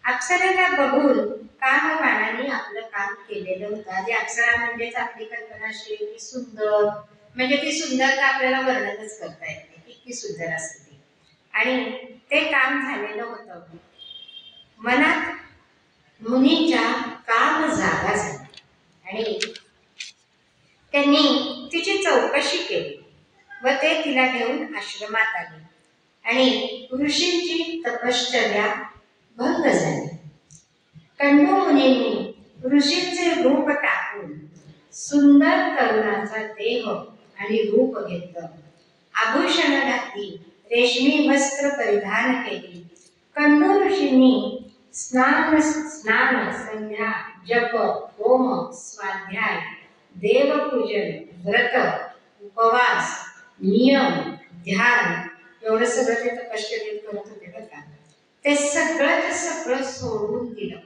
अप्सरेला बघून कामबाणाने आपलं काम केलेलं होतं. आधी अप्सरा म्हणजेच आपली कल्पनाशील, सुंदर, म्हणजे ती सुंदरता आपल्याला वर्णनच करता येते, इतकी सुंदर असते ती. आणि ते काम झालेलं होतं. मनात मुनीच्या काम जागा झाला आणि त्यांनी तिची चौकशी केली व ते तिला घेऊन आश्रमात आले आणि ऋषींची तपश्चर्या भंग झाली. कंडू मुनींनी ऋषींचे रूप टाकून सुंदर तरुणाचा देह आणि रूप घेतलं. आभूषण घातली, रेशमी वस्त्र परिधान केली. कंडू ऋषींनी स्नान संध्या, जप, होम, स्वाध्याय, देवपूजन, व्रत, उपवास, नियम, ध्यान एवढं सगळं ते तपश्चर्येत करत होते बरं का. ते सगळं सोडून दिलं.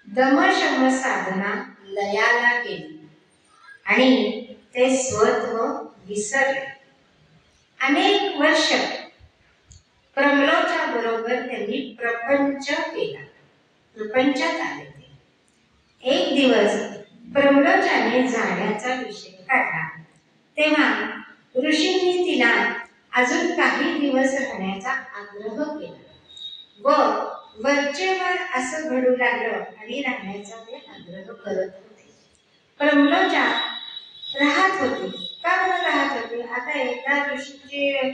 दमशम साधना लयाला गेली आणि ते स्वत्व विसरले. अनेक वर्ष प्रबलच्या बरोबर त्यांनी प्रपंच केला, प्रपंचात आले ते. एक दिवस प्रबलच्याने जाण्याचा विषय काढला तेव्हा ऋषींनी तिला अजून काही दिवस राहण्याचा आग्रह केला व वरचेवर असं घडू लागलं आणि राहण्याचा ते आग्रह करत होते. प्रबलच्या राहत होती. का बरं राहत होती? आता एकदा ऋषीची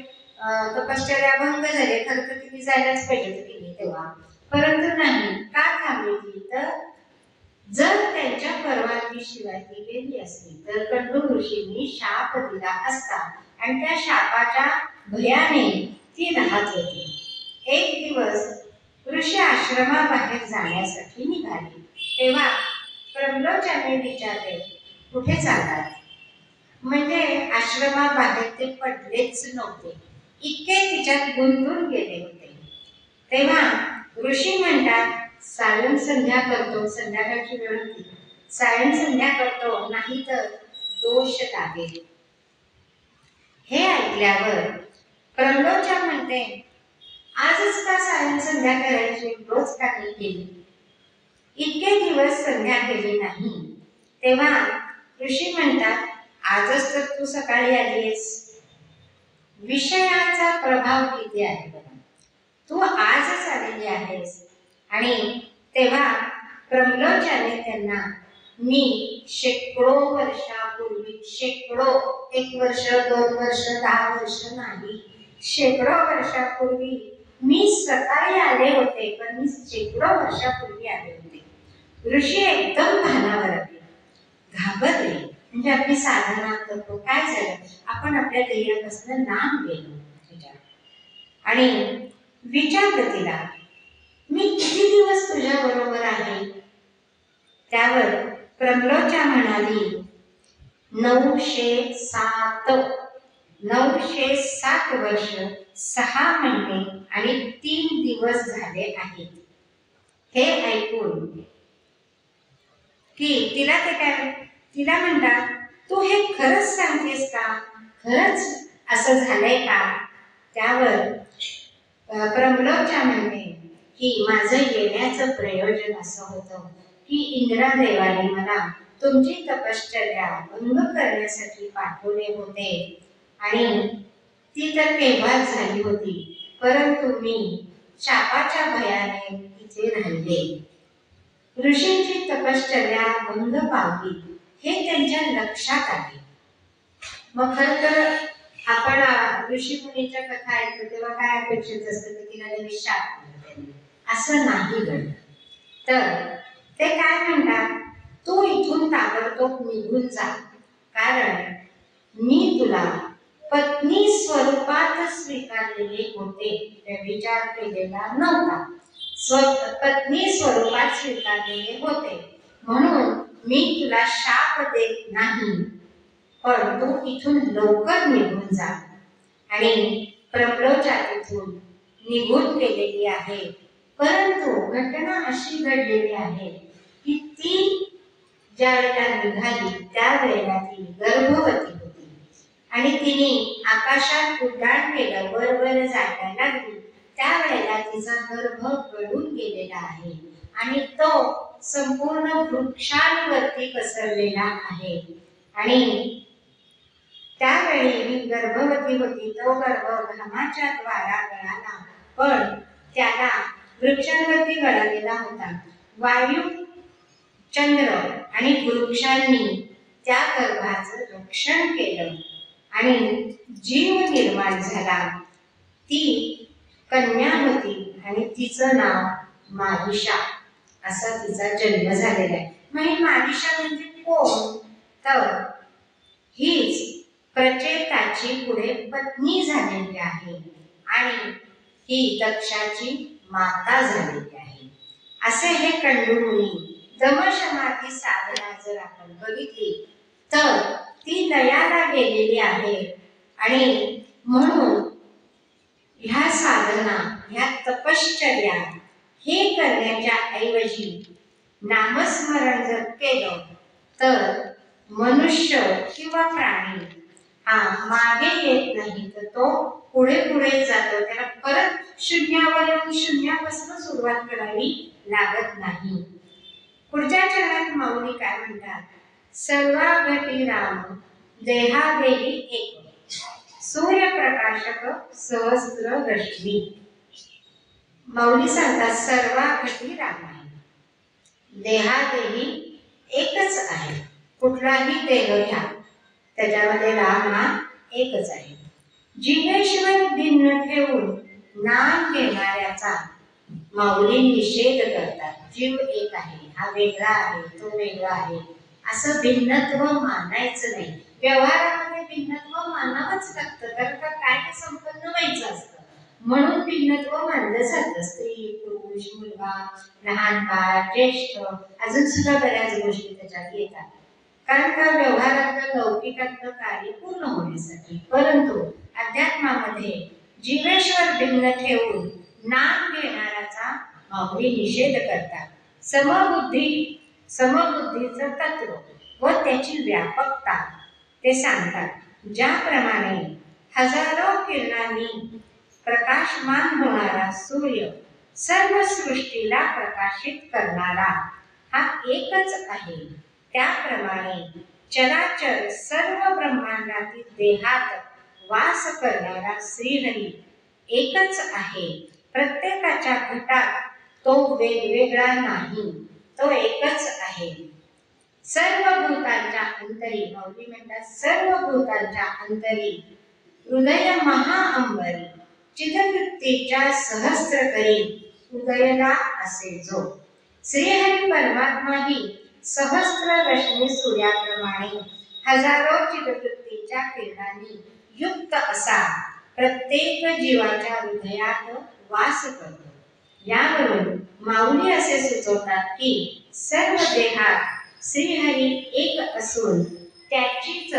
तपश्चर्या भंग झाली, खरं तर तिने जायलाच पाहिजे होती तेव्हा, परंतु नाही, का थांबली तर जर त्यांच्या परवानगीशिवाय ती गेली असती तर कंडू ऋषींनी शाप दिला असता आणि त्या शापाच्या भयाने ती राहत होती. एक दिवस ऋषी आश्रमाबाहेर जाण्यासाठी निघाले तेव्हा प्रम्लोचाने विचारले, कुठे चाललात? म्हणजे आश्रमाबाहेर ते पडलेच नव्हते, इतके तिच्यात गुंतून गेले होते. तेव्हा ऋषी म्हणतात, सायं संध्या करतो, संध्याकाळची वेळ होती, सायं संध्या करतो, नाही तर दोष लागेल. हे ऐकल्यावर प्रम्लोचा म्हणते, आजच का सायं संध्या करायची, रोज का नाही केली? इतके दिवस संध्या केली नाही. तेव्हा ऋषी म्हणतात, आजच तर तू सकाळी आलीस. विषयाचा प्रभाव किती आहे बघा, तू आजच आलेली आहेस. आणि तेव्हा प्रम्लोचाने त्यांना, मी शेकडो वर्षापूर्वी, शेकडो, 1 वर्ष 2 वर्ष 10 वर्ष नाही, शेकडो वर्षापूर्वी मी सकाळी आले होते, पण मी शेकडो वर्षापूर्वी आले होते. ऋषी एकदम भानावर आले, घाबरले. म्हणजे आपली साधना करतो, काय झालं, आपण आपल्या ध्येयापासून लांब गेलो. आणि विचारलं तिला, मी किती दिवस तुझ्या बरोबर आहे? त्यावर प्रम्लोचा म्हणाली, 907 वर्ष 6 महिने आणि 3 दिवस झाले आहेत. हे ऐकून की तिला ते काय, तिला म्हणतात, तू हे खरंच सांगतेस का? खरंच असं झालंय का? त्यावर प्रम्लोचा म्हणते की माझं येण्याचं प्रयोजन असं होतं की इंद्रदेवाने मला तुमची तपश्चर्या भंग करण्यासाठी पाठवले होते आणि ती तर केव्हाच झाली होती, परंतु मी शापाच्या भयाने इथे राहिले. ऋषींची तपश्चर्या भंग पावली हे त्यांच्या लक्षात आले. मग खरं तर आपण ऋषी मुनीच्या कथा ऐकतो तेव्हा काय अपेक्षित असतं की तिला लगेच शाप दिला त्यांनी, असं नाही घडलं. तर ते काय म्हणतात, तू इथून ताबडतोब निघून जा, कारण मी तुला पत्नी स्वरूपात स्वीकारलेले होते, व्यभिचार केलेला नव्हता, पत्नी स्वरूपात स्वीकारलेले होते, म्हणून मी तुला शाप देत नाही, पण तू इथून लवकर निघून जा. आणि प्रम्लोचा तिथून निघून गेलेली आहे. परंतु घटना अशी घडलेली आहे की ती ज्या वेळेला निघाली त्यावेळेला ती गर्भवती होती आणि तिने आकाशात उड्डाण केलं, वर जायला लागली, त्यावेळेला तिचा गर्भ गळून गेलेला आहे आणि तो संपूर्ण वृक्षांवरती पसरलेला आहे. आणि त्यावेळी ही गर्भवती होती, तो गर्भ घामाच्या द्वारा गळाला, पण त्याला वृक्षांवरती गळालेला होता. वायू, चंद्र आणि वृक्षांनी त्या गर्भाचं रक्षण केलं आणि जीव निर्माण झाला. ती कन्या होती आणि तिचं नाव मारिषा, असा तिचा जन्म झालेला आहे. मग मारिषा म्हणजे कोण? तर हीच प्रचेताची पुढे पत्नी झालेली आहे आणि ही दक्षाची माता झालेली आहे. असे हे कंडू मुनी दमशमाधी साधना जर आपण बघितली तर ती लयाला गेलेली आहे. आणि म्हणून ह्या साधना, ह्या तपश्चर्या हे करण्याच्या ऐवजी नामस्मरण जर केलं तर मनुष्य किंवा प्राणी हा मागे येत नाही, तर तो पुढे पुढे जातो. त्याला परत शून्यावर येऊन शून्यापासून सुरुवात करावी लागत नाही. पुढच्या चरणात माऊली काय म्हणतात, सर्वा घटी राम देहादेही एक, सूर्यप्रकाशक सहस्त्र रश्मी. माऊली सांगतात सर्वा घटी राम आहे, देहादेही एकच आहे. कुठलाही देह घ्या, त्याच्यामध्ये राम हा एकच आहे. जीवेश्वर भिन्न ठेवून नाम घेणाऱ्याचा माऊली निषेध करतात. जीव एक आहे, हा वेगळा आहे, तो वेगळा आहे, असं भिन्नत्व मानायचं नाही. व्यवहारामध्ये भिन्नत्व मानावंच लागतं, कारण का कार्य संपन्न व्हायचं असतं, म्हणून भिन्नत्व मानलं जातं. स्त्री पुरुष, मुलगा, लहान बाळ, ज्येष्ठ, अजून सुद्धा बऱ्याच गोष्टी त्याच्यात येतात, कारण का व्यवहारातलं लौकिकातलं कार्य पूर्ण होण्यासाठी. परंतु अध्यात्मामध्ये जीवेश्वर भिन्न ठेवून नाम घेणाराचा माऊली निषेध करतात. समबुद्धीचं तत्व व त्याची व्यापकता ते सांगतात. ज्याप्रमाणे हजारो किरणांनी प्रकाशमान होणारा सूर्य सर्व सृष्टीला प्रकाशित करणारा हा एकच आहे, त्याप्रमाणे चराचर सर्व ब्रह्मांडातील देहात वास करणारा श्रीहरी एकच आहे. प्रत्येकाच्या घटात तो वेगवेगळा नाही, तो एकच आहे. सर्व भूतांच्या अंतरी, माऊली म्हणतात, सर्व भूतांच्या अंतरी हृदय महाअंबरी चिदवृत्तीच्या सहस्त्र करी हृदयला असे जो. श्रीहरी परमात्मा ही सहस्त्र रश्मी सूर्याप्रमाणे हजारो चिदवृत्तीच्या किरणांनी युक्त असा प्रत्येक जीवाच्या हृदयात वास करतो. यावरून माऊली असे सुचवतात की सर्व देहात श्रीहरी एक असून त्याचीच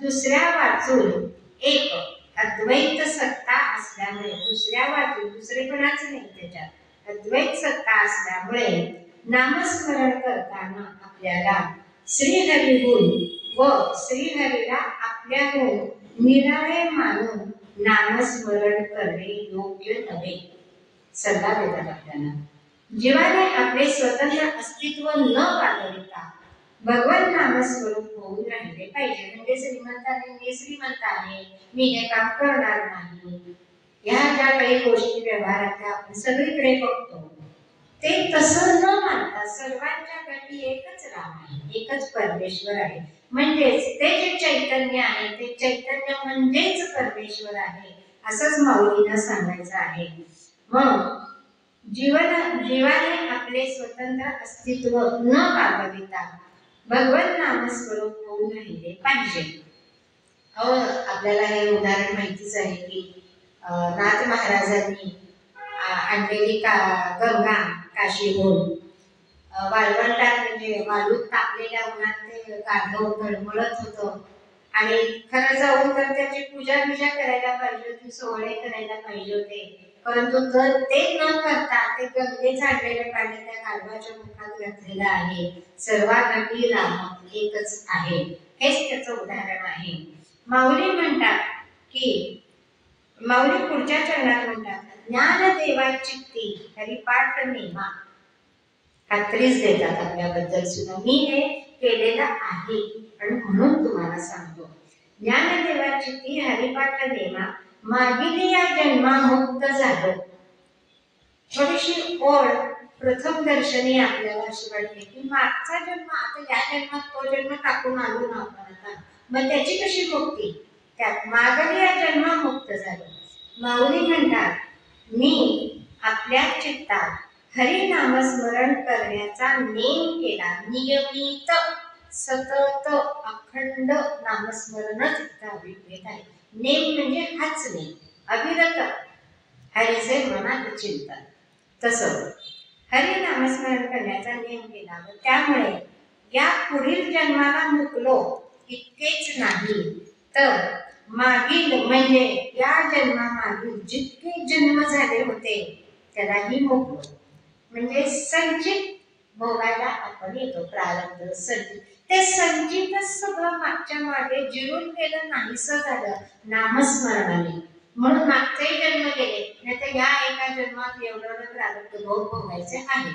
दुसऱ्या वाचून एक अद्वैत सत्ता असल्यामुळे, दुसऱ्या वाचून दुसरे कोणाच नाही, त्याच्यात अद्वैत सत्ता असल्यामुळे नामस्मरण करताना आपल्याला श्रीहरीहून व श्रीहरीला आपल्याहून निराळे मानून नामस्मरण करणे योग्य नव्हे. सल्ला देतात आपल्याला. जीवाने आपले स्वतंत्र अस्तित्व न बाळगता भगवान नामस्वरूप होऊन राहिले पाहिजे. म्हणजे श्रीमंताने मी श्रीमंत आहे, मी हे काम करणार नाही, ह्या ज्या काही गोष्टी व्यवहारातल्या आपण सगळीकडे बघतो, ते तसं न मानता सर्वांच्या गती एकच राम आहे, एकच परमेश्वर आहे. म्हणजेच ते जे चैतन्य आहे ते चैतन्य म्हणजेच परमेश्वर आहे, असंच माऊलींना सांगायचं आहे. मग जीवाने आपले स्वतंत्र अस्तित्व न बाळगता भगवत नामस्वरूप होऊन राहिले पाहिजे. आपल्याला हे उदाहरण माहितीच आहे की नाथ महाराजांनी आणलेली गंगा काशीहून वाळवंटात, म्हणजे वाळूत तापलेल्या उन्हात ते गाढव तळमळत होतं, आणि खरं जाऊन तर त्याची पूजा करायला पाहिजे होती, सोहळे करायला पाहिजे होते. परंतु तर ते न करता ते गंगे झाडलेले पाणी त्या गाढवाच्या मुखात घातलेलं आहे. सर्वांसाठी राम एकच आहे, हेच त्याचं उदाहरण आहे. माऊली म्हणतात की, माऊली पुढच्या चरणात म्हणतात, ज्ञानदेवा चित्ती हरिपाठ नेमा. खात्रीच देतात आपल्याबद्दल सुद्धा, मी हे केलेलं आहे आणि म्हणून तुम्हाला सांगतो. ज्ञानदेवा चित्ती हरिपाठ नेमा मागिली या जन्मा मुक्त झालो. थोडीशी ओढ प्रथम दर्शनी आपल्याला अशी वाटते की मागचा जन्म, आता या जन्मात तो जन्म टाकून आलो ना आपण आता, मग त्याची कशी मुक्ती? त्यात मागली या जन्मा मुक्त झालो. माऊली म्हणतात, मी आपल्या चित्तात हरी नामस्मरण करण्याचा नेम केला. नियमित सतत अखंड नामस्मरणच अभिप्रेत आहे. नेम म्हणजे हाच नेम, अविरत हरीचे मनात चिंतन. तसं हरी नामस्मरण करण्याचा नेम केला व त्यामुळे या पुढील जन्माला मुकलो इतकेच नाही, तर मागील म्हणजे या जन्मामागील जितके जन्म झाले होते त्यालाही मुकलो. म्हणजे संचित भोगायला आपण येतो, प्रारब्ध संचित, ते संचितच सगळं मागच्या मागे जिरून गेलं, नाहीसं झालं नामस्मरणाने. म्हणून मागचे जन्म गेले, नाही तर या एका जन्मात एवढं प्रारब्ध भोग भोगायचे आहे.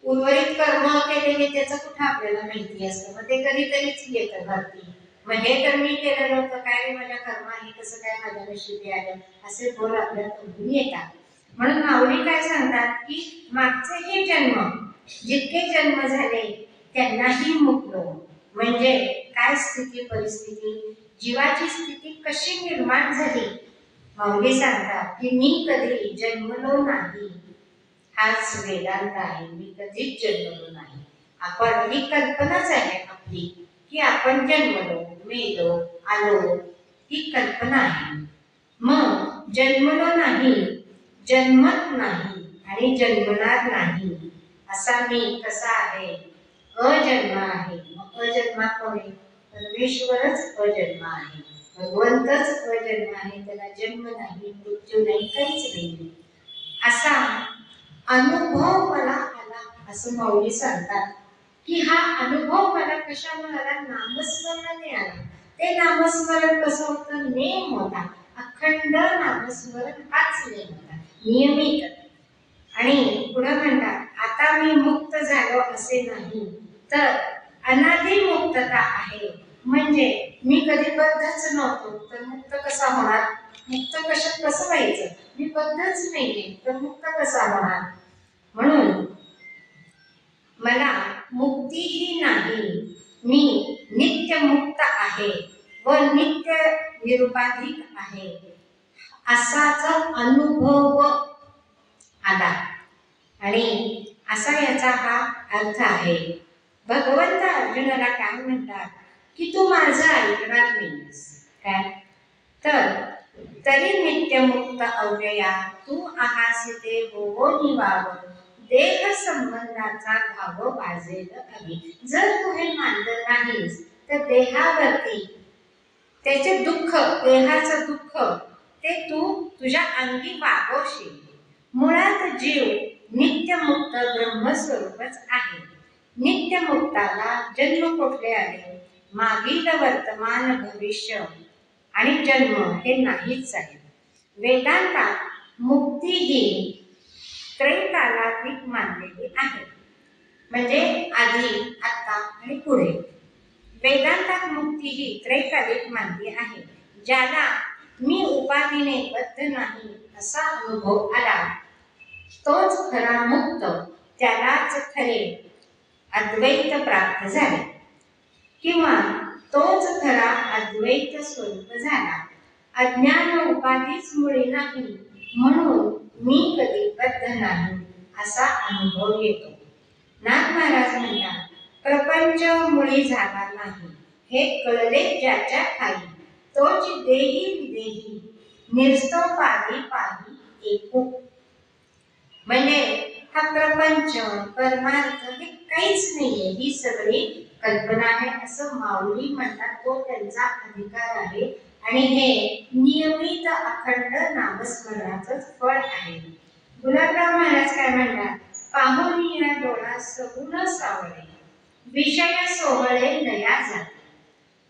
उर्वरित कर्म केलेले त्याचं कुठं आपल्याला माहिती असतं, मग ते कधीतरीच येतं भरती. मग हे तर मी केलं नव्हतं, काय रे माझ्या कर्म आहे, कसं काय माझ्या नशिबी आलं, असे बोल आपल्या तोंडून येतात. म्हणून माऊली काय सांगतात की मागचे हे जन्म, जितके जन्म झाले त्यांनाही मुकलो. म्हणजे काय स्थिती परिस्थिती, जीवाची स्थिती कशी निर्माण झाली. माऊली सांगतात की मी कधी जन्मलो नाही, हाच वेदांत आहे. मी कधीच जन्मलो नाही. आपण ही कल्पनाच आहे आपली की आपण जन्मलो, मेलो, आलो, ही कल्पना आहे. मग जन्मलो नाही, जन्मत नाही आणि जन्मणार नाही असा मी कसा आहे? अजन्म आहे. मग अजन्मा कोण आहे? परमेश्वरच अजन्म आहे. भगवंतच अजन्म आहे. त्याला जन्म नाही, मृत्यू नाही, काहीच नाही. असा अनुभव मला आला असं माऊली सांगतात की हा अनुभव मला कशामुळे आला? नामस्मरणाने आला. ते नामस्मरण कसं होतं? नेम होता. अखंड नामस्मरण हाच नेम होता, नियमित. आणि पुढे म्हणतात आता मी मुक्त झालो असे नाही, तर अनादी मुक्तता आहे. म्हणजे मी कधी बद्धच नव्हतो, तर मुक्त कसा होणार? मुक्त कसं व्हायचं? मी बद्धच नाहीये, तर मुक्त कसा होणार? म्हणून मला मुक्तीही नाही, मी नित्य मुक्त आहे व नित्य निरुपाधिक आहे असाच अनुभव आला. आणि असा याचा हा अर्थ आहे. भगवंत अर्जुनाला काय म्हणतात की तू माझं ऐकणार नाहीस काय? तर तरी नित्य मुक्त अव्यया तू आहासी ते होवो निवाव, देह संबंधाचा घाव वाजेल अभी. जर तू हे मानलं नाहीस तर देहावरती त्याचे दुःख, देहाचं दुःख ते तू तुझ्या अंगी वागवशील. मुळात जीव नित्यमुक्त ब्रह्मस्वरूपच आहे. नित्यमुक्ताला जन्म कुठले आले? मागील, वर्तमान, भविष्य आणि जन्म हे नाहीच आहे. वेदांतात मुक्ती ही त्रैकालात्मिक मानलेली आहे. म्हणजे आधी, आता आणि पुढे. वेदांतात मुक्ती ही त्रैकालिक मानली आहे. ज्याला मी उपाधीने बद्ध नाही असा अनुभव आला तोच खरा मुक्त, त्यालाच खरे अद्वैत प्राप्त झाले, किंवा तोच खरा अद्वैत स्वरूप झाला. अज्ञान उपाधीच मुळे नाही म्हणून मी कधी बद्ध नाही असा अनुभव येतो. नाथ महाराज म्हणतात प्रपंच मुळी झाला नाही, हे कळले ज्याच्या ठाई, तोच देही विदेही निर्स्तो पाही पाही एकू. म्हणजे हा प्रपंच, परमार्थ हे काहीच नाहीये, ही सगळी कल्पना आहे असं माऊली म्हणतात. तो त्यांचा अधिकार आहे आणि हे नियमित अखंड नामस्मरणाचंच फळ आहे. गुलाबराव महाराज काय म्हणतात? पाहुनिया डोळा सगुण सावळे, विषय सोहळे लया जाते,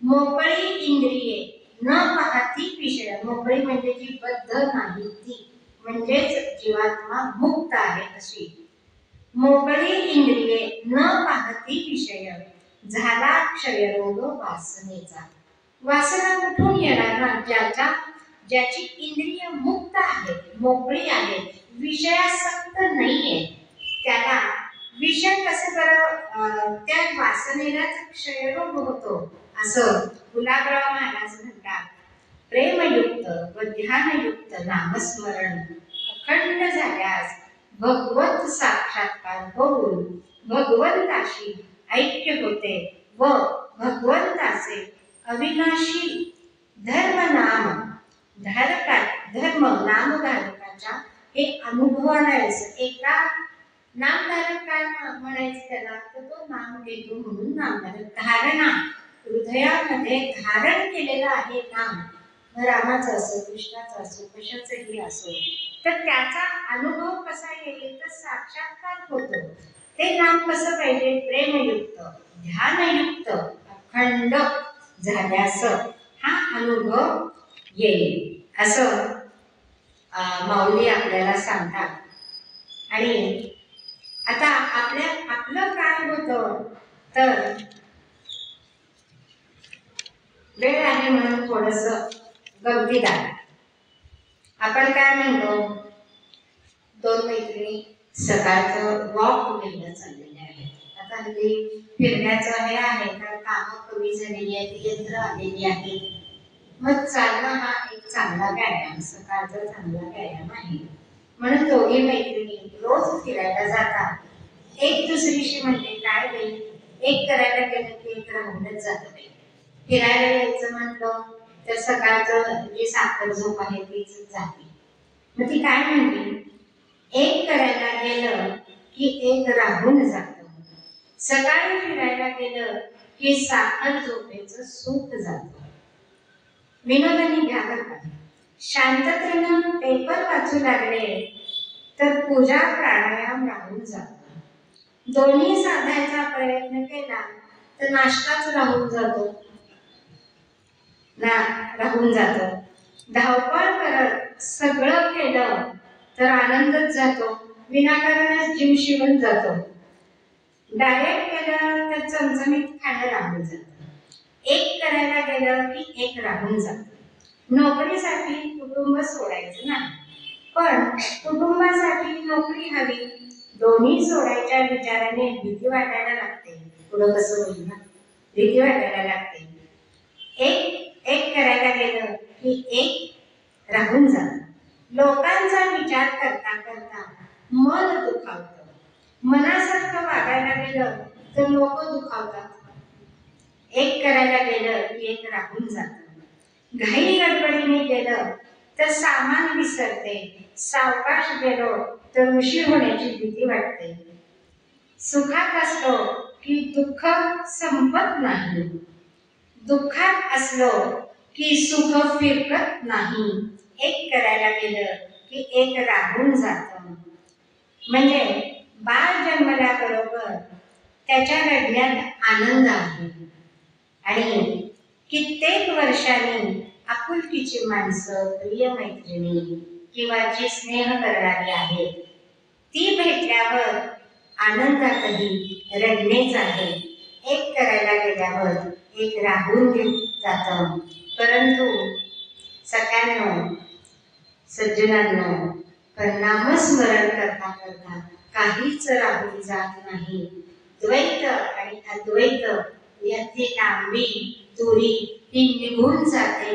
मोकळी इंद्रिये न पाहती विषय. मोकळी म्हणजे जी बद्ध नाही ती, म्हणजेच जीवात्मा मुक्त आहे अशी. मोकळी इंद्रिये न पाहती विषय, झाला क्षयरोग वासनेचा. वासना कुठून येणार ना? ज्याची इंद्रिय मुक्त आहे, मोकळी आहे, विषयासक्त नाहीये, त्याला विषय कसे बरं? त्या वासनेलाच क्षयरोग होतो असं गुलाबराव महाराज म्हणतात. प्रेमयुक्त व ध्यानयुक्त नामस्मरण अखंड झाल्यास भगवत साक्षात्कार होऊन भगवंताशी ऐक्य होते व भगवंताचे अविनाशी धर्म नामधारकाच्या हे अनुभवायचं. एका नामधारक काय म्हणायचं त्याला? तर तो नाम घेतो म्हणून नामधारक. धारणा, हृदयामध्ये धारण केलेलं आहे नाम, रामाचं असो, कृष्णाचं असो, कशाचंही असो, तर त्याचा अनुभव कसा येईल? तर साक्षात्कार होतो. ते नाम कसं पाहिजे? प्रेमयुक्त, ध्यानयुक्त, अखंड झाल्यास हा अनुभव येईल असं माऊली आपल्याला सांगतात. आणि आता आपलं काय होतं? तर वेळ आहे म्हणून थोडंसं गमतीदार. आपण काय म्हणतो? दोन मैत्रिणी सकाळचं वॉक घ्यायला चाललेल्या आहेत. आता हल्ली फिरण्याचं हे आहे, कारण कामं कमी झालेली आहेत, यंत्र आलेली आहेत. मग चालणं हा एक चांगला व्यायाम, सकाळचा चांगला व्यायाम आहे. म्हणून दोघी मैत्रिणी रोज फिरायला जातात. एक दुसरीशी म्हणते, काय बाई, एक करायला गेलं की एक राहूनच जातं बाई. फिरायला यायचं म्हटलं तर सकाळचं जी साखर झोप आहे तीच जाते. मग ती काय म्हणते, एक करायला गेलं की एक राहून जातं. सकाळी फिरायला गेलं की साखर झोपेचं सुख जातं. विनोदाने घ्या बरं का. शांततेनं पेपर वाचू लागले तर पूजा प्राणायाम राहून जातो. दोन्ही साधायचा प्रयत्न केला तर नाश्ताच राहून जातो. धावपळ करत सगळं केलं तर आनंदच जातो. विनाकारणच जीव शिवून जातो. डायरेक्ट केलं तर चमचमीत खाणं राहून जातं. एक करायला गेलं की एक राहून जातं. नोकरीसाठी कुटुंब सोडायचं नाही, पण कुटुंबासाठी नोकरी हवी. दोन्ही सोडायच्या विचाराने भीती वाटायला लागते. पुढं कसं होईल ना, भीती वाटायला लागते. एक एक करायला गेलं की एक राहून जातं. लोकांचा विचार करता करता मन दुखावतं. मनासारखं वागायला गेलं तर लोक दुखावतात. एक करायला गेलं की एक राहून जातं. घाई गडबडीने गेलं तर सामान विसरते. सावकाश गेलो तर उशीर होण्याची भीती वाटते. सुखात असलो की दुःख संपत नाही. दुःखात असलो की सुख फिरकत नाही. एक करायला गेलं की एक राहून जातं. म्हणजे बाळ जन्मल्याबरोबर त्याच्या रडण्यात आनंद आहे आणि कित्येक वर्षांनी आपुलकीची माणसं, प्रिय मैत्रिणी किंवा जी स्नेह करणारी आहेत ती भेटल्यावर आनंदातही रडणेच आहे. एक करायला गेल्यावर एक राहून जातं. परंतु सगळ्यांना सज्जनांनो, नामस्मरण करता करता काहीच राहून जात नाही. द्वैत आणि अद्वैत याची लांबी दूरी ही निघून जाते.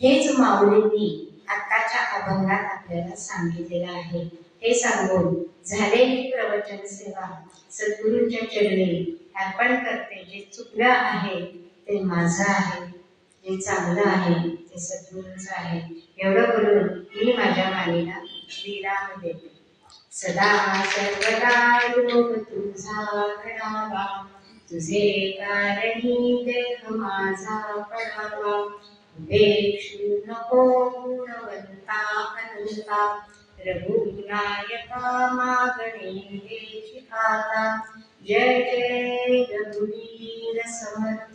हेच माऊलींनी आताच्या अभंगात आपल्याला सांगितलेलं आहे. हे सांगून झालेली प्रवचन सेवा सद्गुरूंच्या चरणी अर्पण करते. जे चुकलं आहे ते माझं आहे, जे चांगलं आहे ते सद्गुरूंचं आहे. एवढं करून मी माझ्या वाणीला विराम देते. सदा सर्वदा योग तुझा घडावा, तुझे कारणी देह माझा पडावा. उपेक्षू नको गुणवंता अनंता, रघुनायका मागणे हेची आता. जय जय रघुवीर समर्थ.